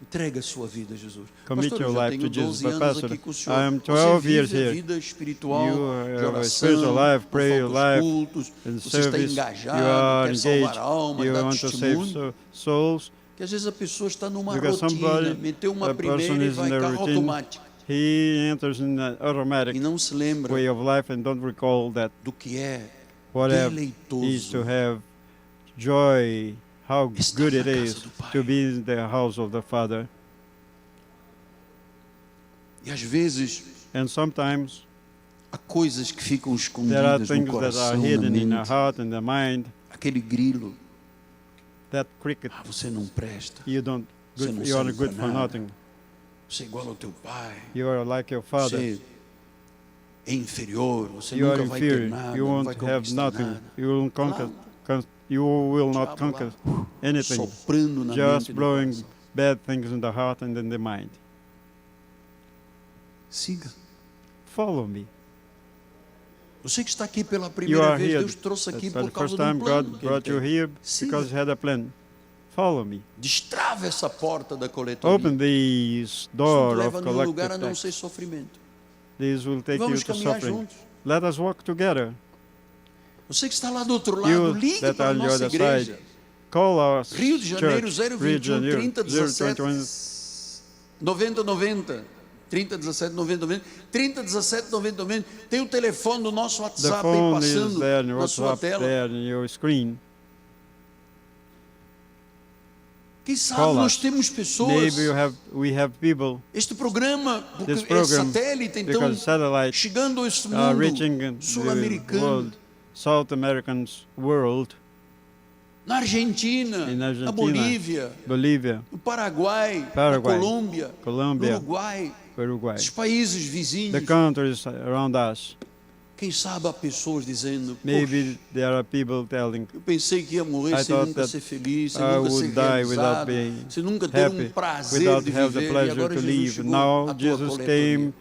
Entrega a sua vida a Jesus. Commit Pastor, your eu já life tenho to Jesus. 12 But anos Pastor, aqui com o senhor. I am Você 12 vive years a here. vida espiritual, You de have a oração, spiritual life, não prayer falta os life, cultos, in você está service. engajado, You are quer salvar engaged. almas, You dar want to save testemunho. souls. Que às vezes a pessoa está numa Because rotina, somebody, meteu uma a person primeira e is in vai the carro routine. automático. He enters in an automatic E não se lembra way of life and don't recall that do que é what is to deleitoso have joy, how Estar good na it casa is do Pai. to be in the house of the Father. E às vezes And sometimes há coisas que ficam there are escondidas no things that are coração, na hidden in the mente. heart and the mind. Aquele grilo, That cricket, você não presta, you don't, Você não you are serve good pra for nada. nothing. você é igual ao teu pai, You are like your father. você é inferior, você You are nunca vai ter inferior. nada, You não vai won't have conquistar nothing. nada. You will conquer. Lá, You will not diabo lá, conquer anything. soprando na Just mente do blowing coração. bad things in the heart and in the mind. Siga. Follow me. Você que está aqui pela You primeira are vez, here. Deus trouxe aqui For por the causa first de um time, plano God que Ele brought you tem. here Siga. because He had a plan. Follow me. Destrava essa porta da coletoria. Open this Isso não te door leva of a nenhum lugar a collective não tax. ser sofrimento. This will take you Vamos to caminhar suffering. juntos. Let us walk together. Você que está lá do outro lado, You ligue that para a are on the nossa other igreja. side, call our Rio de Janeiro, church. Rio de 021 Janeiro, 30 17 021 90 90. 30 17 90 90. 30 17 90 90. Tem o telefone do nosso The WhatsApp aí phone is passando there in na sua WhatsApp, tela. there in your screen. Quem sabe Call nós us. temos pessoas. Maybe we have people, Este programa, porque this é program, satélite, então because satellite chegando a este reaching mundo the sul-americano, world, South American's world, na Argentina, in na Argentina, Bolívia, Bolívia, no Paraguai, Paraguai, na Colômbia, no Colombia, Uruguai, Uruguay, os países vizinhos. the countries around us. Quem sabe há pessoas dizendo, Maybe "Poxa, there are people telling, eu pensei que ia morrer I sem thought nunca that ser feliz, sem I nunca ser would die without realizado, being sem nunca ter happy, prazer without de have the viver, e pleasure agora to Jesus live. chegou Now à tua Jesus coletoria. came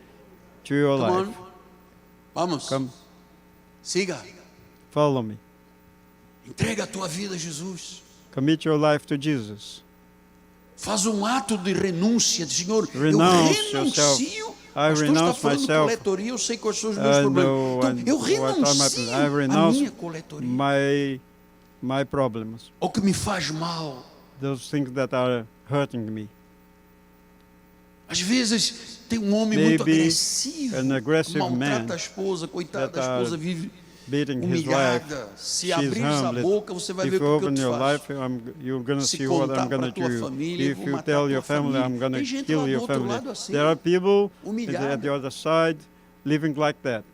to your Come life. on. Vamos, Come, siga, follow me. entrega a tua vida a Jesus. Commit your life to Jesus. Faz um ato de renúncia, de Senhor, Renounce eu renuncio. I Pastor está renounce falando de myself. coletoria, eu sei quais são os meus I problemas. know Então, eu what renuncio I a renounce minha coletoria. my problems, O que me faz mal. those things that are hurting me. Às vezes tem um homem muito Maybe agressivo, an aggressive maltrata man a esposa, coitada that da esposa, are vive Beating his wife. humilhada. Se She's abrir a humbled. boca, você vai If ver you o que eu open te your faço. life, you're going to Se see what contar I'm going pra to tua do. família, eu If vou you matar tell tua your family, família. I'm going Tem to gente lá kill do your outro family. lado assim, There are people humilhada. at the other side living like that,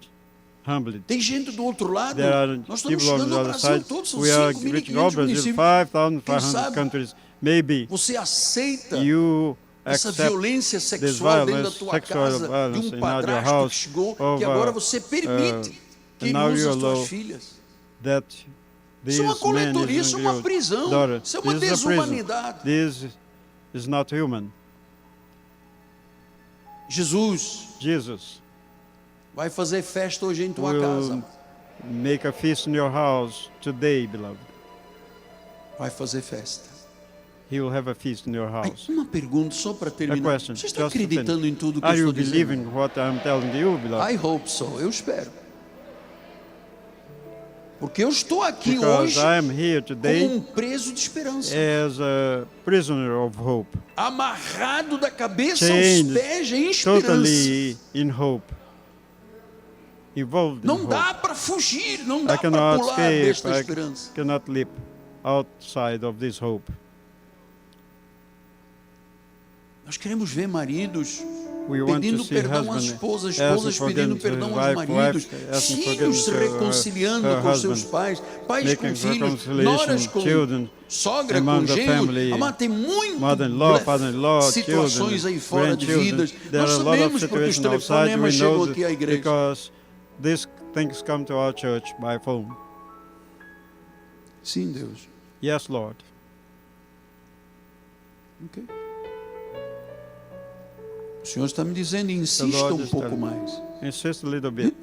humbled. Tem gente do outro lado. There are Nós estamos people on chegando the ao other Brasil side. todo, são We are 5.500 reaching all Brazil, municípios. 5,500 sabe? countries. Maybe Você aceita you essa accept violência this sexual dentro da violence, tua sexual casa, de violence um in your padrasto house, que chegou, of, que agora você permite que ele now use you as tuas allow filhas. that this Isso é uma man coletoria, is isso é uma your prisão, daughter. isso é uma This is a prison. desumanidade. This is not human. Jesus vai fazer festa hoje em tua will casa. make a feast in your house today, beloved. Vai fazer festa. He will have a feast in your Aí, house. uma pergunta só para A terminar. question, Você está just to acreditando finish. em tudo que Are eu you estou dizendo? believing what I'm telling you, beloved? I hope so. Eu espero. Porque eu estou aqui Because hoje I am here como today um preso de esperança. as a prisoner of hope, Amarrado da cabeça Chained aos pés em esperança. totally in hope, involved in Não hope. dá para fugir, não I dá para cannot pular escape, desta I esperança. cannot leap outside of this hope. Nós queremos ver maridos We want to pedindo see perdão às husband esposas, asking esposas pedindo forgiveness perdão to aos his maridos, wife, asking filhos se forgiveness to reconciliando her com seus husband, pais, pais making com filhos, reconciliation, noras com children, sogra, among com the genro. family, Amado, tem muito mother-in-law, father-in-law, situações children, aí fora de vidas. grandchildren. There Nós are a lot of sabemos porque os situations outside. telefonemas We chegam know aqui à igreja. because these things come to our church by phone. Sim, Deus. Yes, Lord. Ok. O Senhor está me dizendo, The insista Lord um is pouco telling me. mais. Insist a little bit.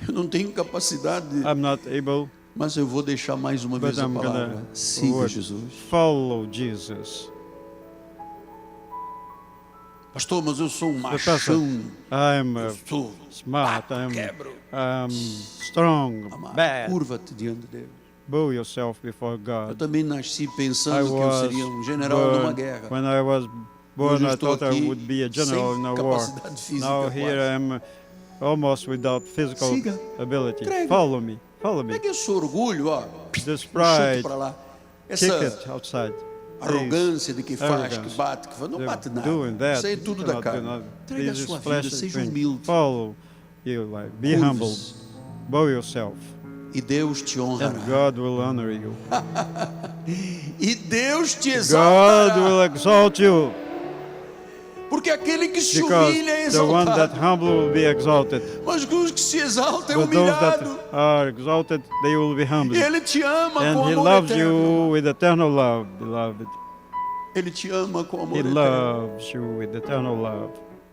Eu não tenho capacidade, I'm not able, mas eu vou deixar mais uma but vez a I'm palavra. gonna Siga work. Jesus. Follow Jesus. Pastor, mas eu sou um But pastor, machão. I'm Eu sou smart. bato, quebro. I'm strong. Amado, Bad. curva-te diante de Deus. Bow yourself before Eu God. também nasci I pensando que eu was seria um general numa born, guerra. when I was born, Hoje eu I estou thought I aqui would be a general sem in a war. capacidade física Now quase. here I am, almost without physical Siga. ability. Entrega. Follow me. Follow me. Pega esse orgulho, ó. This Chuta pride, para lá. Essa kick it outside. Please. arrogância de que faz, Arrogance. que bate, que faz, não They're bate nada. doing that. Isso aí é You tudo da cannot do carne. nothing. Entrega a This is sua flesh vida, and seja drink. humilde. Follow you, like, be humble, Curve-se. bow yourself, E Deus te and honrará. God will honor you. E Deus te God exaltará. will exalt you, Porque aquele que se because humilha é the one that exaltado. humble will be exalted. Mas os que se exaltam é But those that humilhado. are exalted, they will be humbled. E Ele te ama And com He amor loves eterno. you with eternal love, beloved. Ele te ama com amor He eterno. loves you with eternal love.